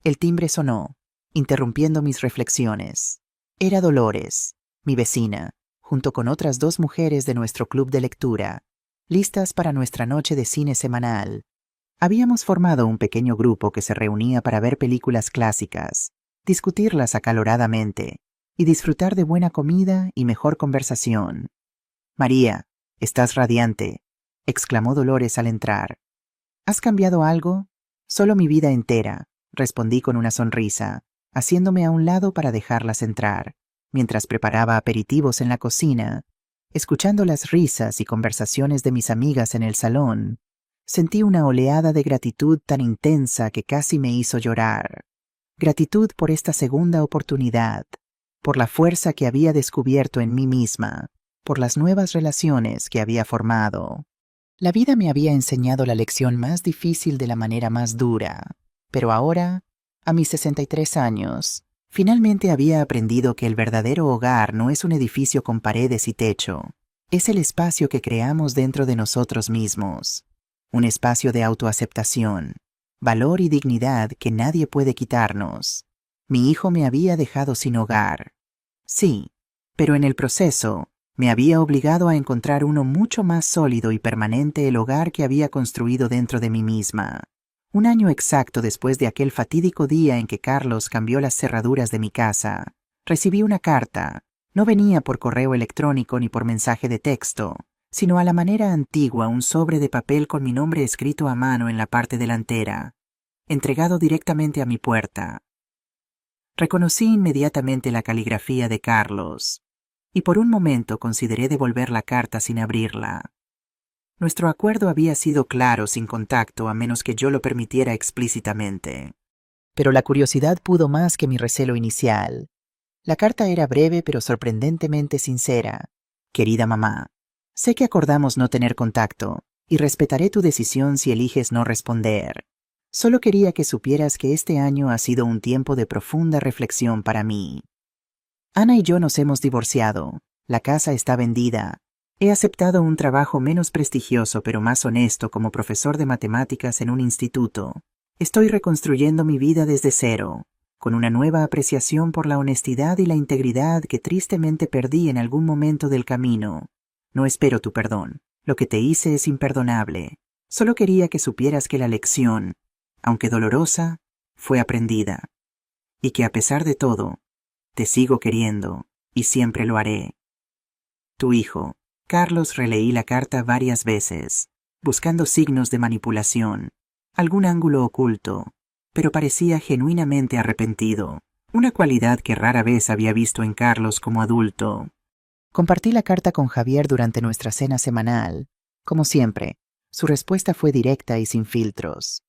El timbre sonó, interrumpiendo mis reflexiones. Era Dolores, mi vecina, junto con otras 2 mujeres de nuestro club de lectura, listas para nuestra noche de cine semanal. Habíamos formado un pequeño grupo que se reunía para ver películas clásicas, discutirlas acaloradamente y disfrutar de buena comida y mejor conversación. «María, estás radiante», exclamó Dolores al entrar. «¿Has cambiado algo?» «Solo mi vida entera», respondí con una sonrisa, haciéndome a un lado para dejarlas entrar, mientras preparaba aperitivos en la cocina. Escuchando las risas y conversaciones de mis amigas en el salón, sentí una oleada de gratitud tan intensa que casi me hizo llorar. Gratitud por esta segunda oportunidad, por la fuerza que había descubierto en mí misma, por las nuevas relaciones que había formado. La vida me había enseñado la lección más difícil de la manera más dura, pero ahora, a mis 63 años, finalmente había aprendido que el verdadero hogar no es un edificio con paredes y techo, es el espacio que creamos dentro de nosotros mismos, un espacio de autoaceptación, valor y dignidad que nadie puede quitarnos. Mi hijo me había dejado sin hogar. Sí, pero en el proceso, me había obligado a encontrar uno mucho más sólido y permanente, el hogar que había construido dentro de mí misma. Un año exacto después de aquel fatídico día en que Carlos cambió las cerraduras de mi casa, recibí una carta. No venía por correo electrónico ni por mensaje de texto, sino a la manera antigua, un sobre de papel con mi nombre escrito a mano en la parte delantera, entregado directamente a mi puerta. Reconocí inmediatamente la caligrafía de Carlos, y por un momento consideré devolver la carta sin abrirla. Nuestro acuerdo había sido claro, sin contacto, a menos que yo lo permitiera explícitamente. Pero la curiosidad pudo más que mi recelo inicial. La carta era breve pero sorprendentemente sincera. «Querida mamá, sé que acordamos no tener contacto, y respetaré tu decisión si eliges no responder. Solo quería que supieras que este año ha sido un tiempo de profunda reflexión para mí. Ana y yo nos hemos divorciado, la casa está vendida. He aceptado un trabajo menos prestigioso pero más honesto como profesor de matemáticas en un instituto. Estoy reconstruyendo mi vida desde cero, con una nueva apreciación por la honestidad y la integridad que tristemente perdí en algún momento del camino. No espero tu perdón. Lo que te hice es imperdonable. Solo quería que supieras que la lección, aunque dolorosa, fue aprendida. Y que a pesar de todo, te sigo queriendo, y siempre lo haré. Tu hijo». Carlos. Releí la carta varias veces, buscando signos de manipulación, algún ángulo oculto, pero parecía genuinamente arrepentido, una cualidad que rara vez había visto en Carlos como adulto. Compartí la carta con Javier durante nuestra cena semanal. Como siempre, su respuesta fue directa y sin filtros.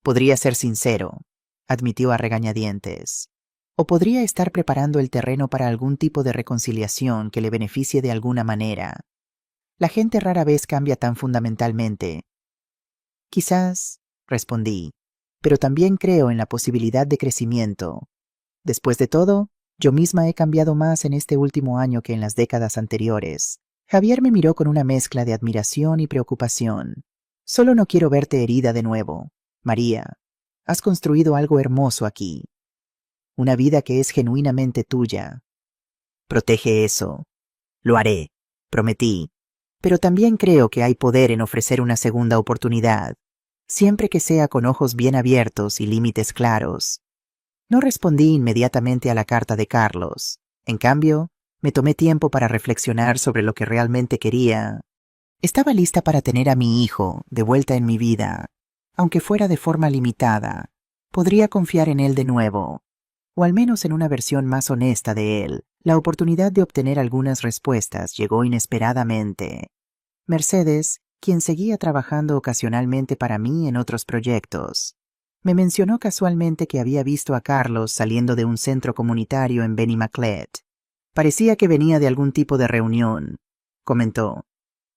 «Podría ser sincero», admitió a regañadientes. «O podría estar preparando el terreno para algún tipo de reconciliación que le beneficie de alguna manera. La gente rara vez cambia tan fundamentalmente». «Quizás», respondí, «pero también creo en la posibilidad de crecimiento. Después de todo, Yo misma he cambiado más en este último año que en las décadas anteriores. Javier me miró con una mezcla de admiración y preocupación. Solo no quiero verte herida de nuevo. María, has construido algo hermoso aquí. Una vida que es genuinamente tuya. Protege eso. Lo haré, prometí. Pero también creo que hay poder en ofrecer una segunda oportunidad, siempre que sea con ojos bien abiertos y límites claros. No respondí inmediatamente a la carta de Carlos. En cambio, me tomé tiempo para reflexionar sobre lo que realmente quería. Estaba lista para tener a mi hijo de vuelta en mi vida, aunque fuera de forma limitada. Podría confiar en él de nuevo, o al menos en una versión más honesta de él. La oportunidad de obtener algunas respuestas llegó inesperadamente. Mercedes, quien seguía trabajando ocasionalmente para mí en otros proyectos, me mencionó casualmente que había visto a Carlos saliendo de un centro comunitario en Benimaclet. Parecía que venía de algún tipo de reunión, comentó.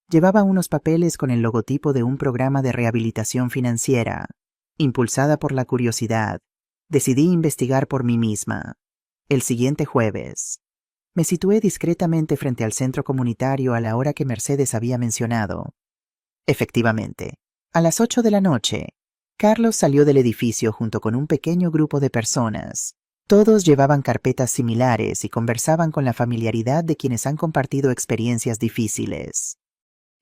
Llevaba unos papeles con el logotipo de un programa de rehabilitación financiera. Impulsada por la curiosidad, decidí investigar por mí misma. El siguiente jueves, me situé discretamente frente al centro comunitario a la hora que Mercedes había mencionado. Efectivamente, a las 8 de la noche, Carlos salió del edificio junto con un pequeño grupo de personas. Todos llevaban carpetas similares y conversaban con la familiaridad de quienes han compartido experiencias difíciles.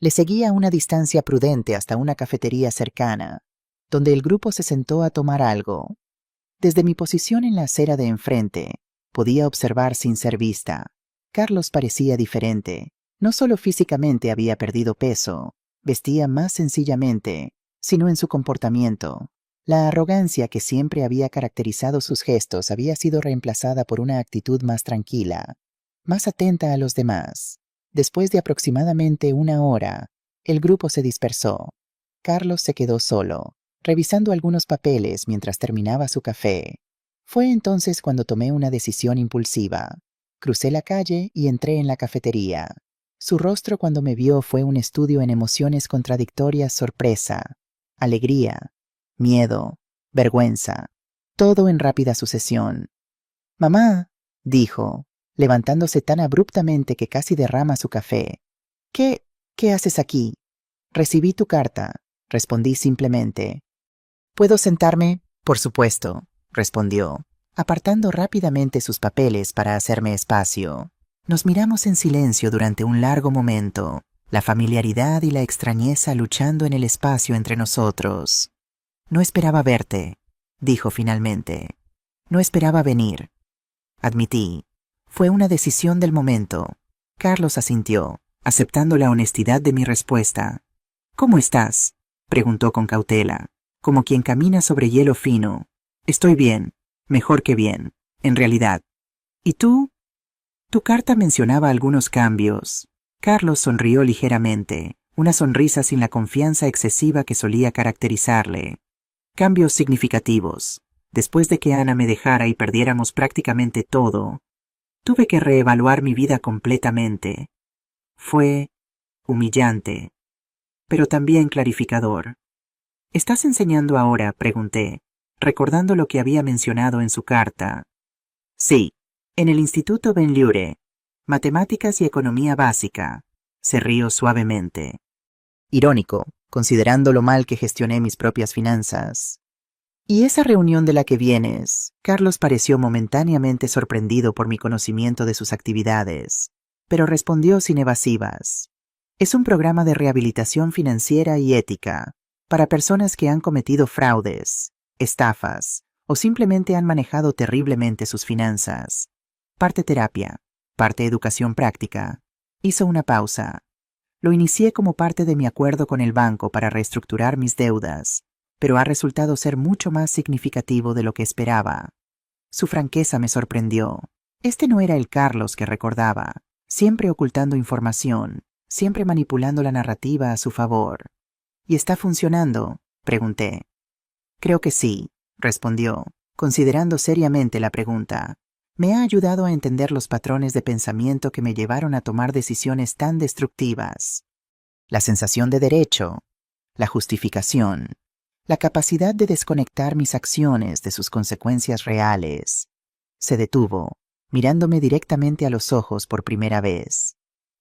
Le seguí a una distancia prudente hasta una cafetería cercana, donde el grupo se sentó a tomar algo. Desde mi posición en la acera de enfrente, podía observar sin ser vista. Carlos parecía diferente. No solo físicamente había perdido peso, vestía más sencillamente, sino en su comportamiento. La arrogancia que siempre había caracterizado sus gestos había sido reemplazada por una actitud más tranquila, más atenta a los demás. Después de aproximadamente una hora, el grupo se dispersó. Carlos se quedó solo, revisando algunos papeles mientras terminaba su café. Fue entonces cuando tomé una decisión impulsiva. Crucé la calle y entré en la cafetería. Su rostro cuando me vio fue un estudio en emociones contradictorias: sorpresa, alegría, miedo, vergüenza, todo en rápida sucesión. «Mamá», dijo, levantándose tan abruptamente que casi derrama su café. ¿Qué haces aquí?» «Recibí tu carta», respondí simplemente. «¿Puedo sentarme?» «Por supuesto», respondió, apartando rápidamente sus papeles para hacerme espacio. Nos miramos en silencio durante un largo momento, la familiaridad y la extrañeza luchando en el espacio entre nosotros. «No esperaba verte», dijo finalmente. «No esperaba venir». Admití. Fue una decisión del momento. Carlos asintió, aceptando la honestidad de mi respuesta. «¿Cómo estás?», preguntó con cautela, como quien camina sobre hielo fino. «Estoy bien, mejor que bien, en realidad». «¿Y tú?» «Tu carta mencionaba algunos cambios». Carlos sonrió ligeramente, una sonrisa sin la confianza excesiva que solía caracterizarle. «Cambios significativos. Después de que Ana me dejara y perdiéramos prácticamente todo, tuve que reevaluar mi vida completamente. Fue humillante, pero también clarificador». «¿Estás enseñando ahora?», pregunté, recordando lo que había mencionado en su carta. «Sí, en el Instituto Ben-Lure, Matemáticas y Economía Básica», se rió suavemente. Irónico, considerando lo mal que gestioné mis propias finanzas. «¿Y esa reunión de la que vienes?». Carlos pareció momentáneamente sorprendido por mi conocimiento de sus actividades, pero respondió sin evasivas. «Es un programa de rehabilitación financiera y ética para personas que han cometido fraudes, estafas o simplemente han manejado terriblemente sus finanzas. Parte terapia, parte educación práctica». Hizo una pausa. «Lo inicié como parte de mi acuerdo con el banco para reestructurar mis deudas, pero ha resultado ser mucho más significativo de lo que esperaba». Su franqueza me sorprendió. Este no era el Carlos que recordaba, siempre ocultando información, siempre manipulando la narrativa a su favor. «¿Y está funcionando?», pregunté. «Creo que sí», respondió, considerando seriamente la pregunta. «Me ha ayudado a entender los patrones de pensamiento que me llevaron a tomar decisiones tan destructivas. La sensación de derecho, la justificación, la capacidad de desconectar mis acciones de sus consecuencias reales». Se detuvo, mirándome directamente a los ojos por primera vez.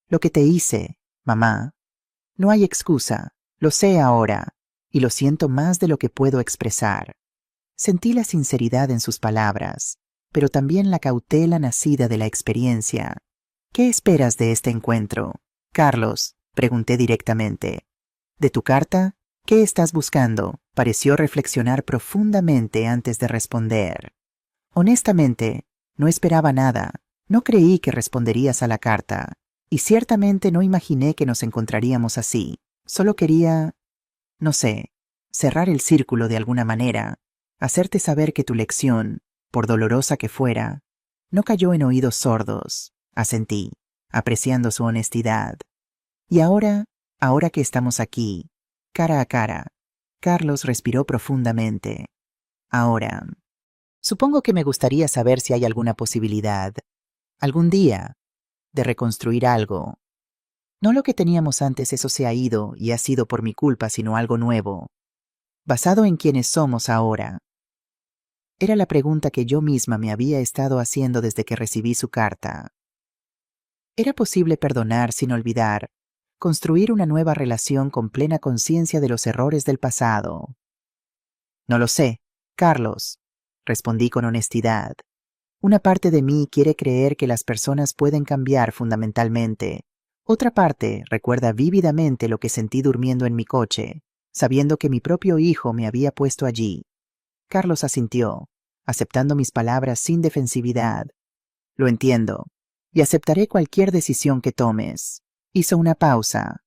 Lo que te hice, mamá. No hay excusa, lo sé ahora, y lo siento más de lo que puedo expresar. Sentí la sinceridad en sus palabras, pero también la cautela nacida de la experiencia. ¿Qué esperas de este encuentro, Carlos? Pregunté directamente. ¿De tu carta? ¿Qué estás buscando? Pareció reflexionar profundamente antes de responder. Honestamente, no esperaba nada. No creí que responderías a la carta. Y ciertamente no imaginé que nos encontraríamos así. Solo quería, no sé, cerrar el círculo de alguna manera, hacerte saber que tu lección, por dolorosa que fuera, no cayó en oídos sordos, asentí, apreciando su honestidad. Y ahora que estamos aquí, cara a cara, Carlos respiró profundamente. Ahora, supongo que me gustaría saber si hay alguna posibilidad, algún día, de reconstruir algo. No lo que teníamos antes, eso se ha ido y ha sido por mi culpa, sino algo nuevo, basado en quienes somos ahora. Era la pregunta que yo misma me había estado haciendo desde que recibí su carta. ¿Era posible perdonar sin olvidar, construir una nueva relación con plena conciencia de los errores del pasado? No lo sé, Carlos, respondí con honestidad. Una parte de mí quiere creer que las personas pueden cambiar fundamentalmente. Otra parte recuerda vívidamente lo que sentí durmiendo en mi coche, sabiendo que mi propio hijo me había puesto allí. Carlos asintió, aceptando mis palabras sin defensividad. Lo entiendo, y aceptaré cualquier decisión que tomes. Hizo una pausa.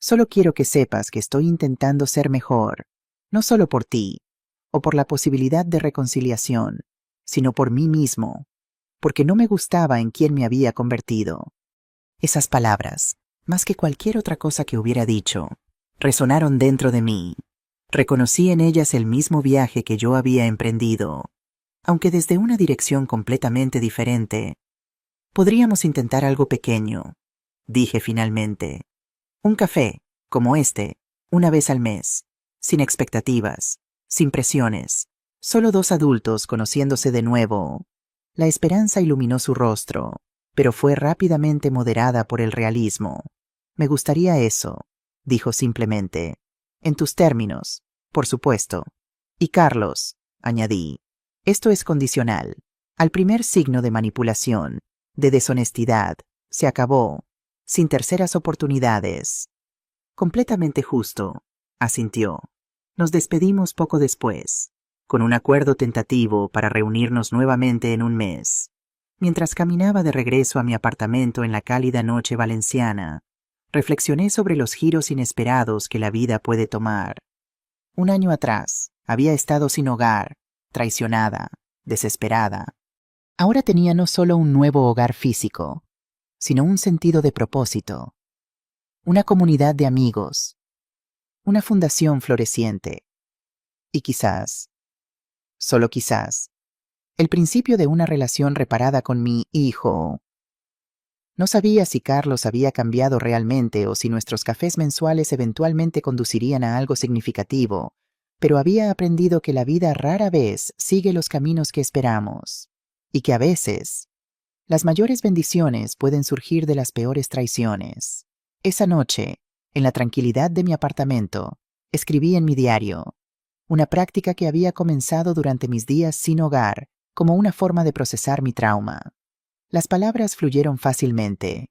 Solo quiero que sepas que estoy intentando ser mejor, no solo por ti, o por la posibilidad de reconciliación, sino por mí mismo, porque no me gustaba en quien me había convertido. Esas palabras, más que cualquier otra cosa que hubiera dicho, resonaron dentro de mí. Reconocí en ellas el mismo viaje que yo había emprendido, aunque desde una dirección completamente diferente. Podríamos intentar algo pequeño, dije finalmente. Un café, como este, una vez al mes, sin expectativas, sin presiones, solo dos adultos conociéndose de nuevo. La esperanza iluminó su rostro, pero fue rápidamente moderada por el realismo. Me gustaría eso, dijo simplemente. En tus términos, por supuesto. Y Carlos, añadí, esto es condicional. Al primer signo de manipulación, de deshonestidad, se acabó, sin terceras oportunidades. Completamente justo, asintió. Nos despedimos poco después, con un acuerdo tentativo para reunirnos nuevamente en un mes. Mientras caminaba de regreso a mi apartamento en la cálida noche valenciana, reflexioné sobre los giros inesperados que la vida puede tomar. Un año atrás, había estado sin hogar, traicionada, desesperada. Ahora tenía no solo un nuevo hogar físico, sino un sentido de propósito, una comunidad de amigos, una fundación floreciente, y quizás, solo quizás, el principio de una relación reparada con mi hijo. No sabía si Carlos había cambiado realmente o si nuestros cafés mensuales eventualmente conducirían a algo significativo, pero había aprendido que la vida rara vez sigue los caminos que esperamos, y que a veces las mayores bendiciones pueden surgir de las peores traiciones. Esa noche, en la tranquilidad de mi apartamento, escribí en mi diario, una práctica que había comenzado durante mis días sin hogar, como una forma de procesar mi trauma. Las palabras fluyeron fácilmente.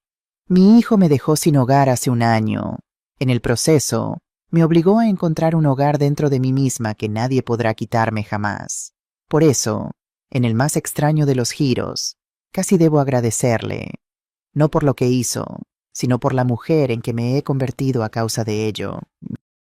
Mi hijo me dejó sin hogar hace un año. En el proceso, me obligó a encontrar un hogar dentro de mí misma que nadie podrá quitarme jamás. Por eso, en el más extraño de los giros, casi debo agradecerle, no por lo que hizo, sino por la mujer en que me he convertido a causa de ello.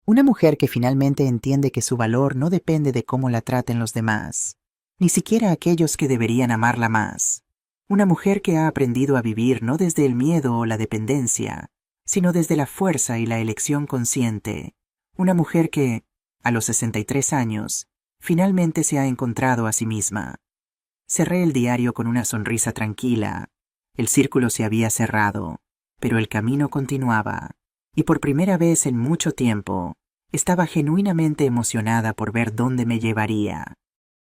Una mujer que finalmente entiende que su valor no depende de cómo la traten los demás, ni siquiera aquellos que deberían amarla más. Una mujer que ha aprendido a vivir no desde el miedo o la dependencia, sino desde la fuerza y la elección consciente. Una mujer que, a los 63 años, finalmente se ha encontrado a sí misma. Cerré el diario con una sonrisa tranquila. El círculo se había cerrado, pero el camino continuaba, y por primera vez en mucho tiempo, estaba genuinamente emocionada por ver dónde me llevaría.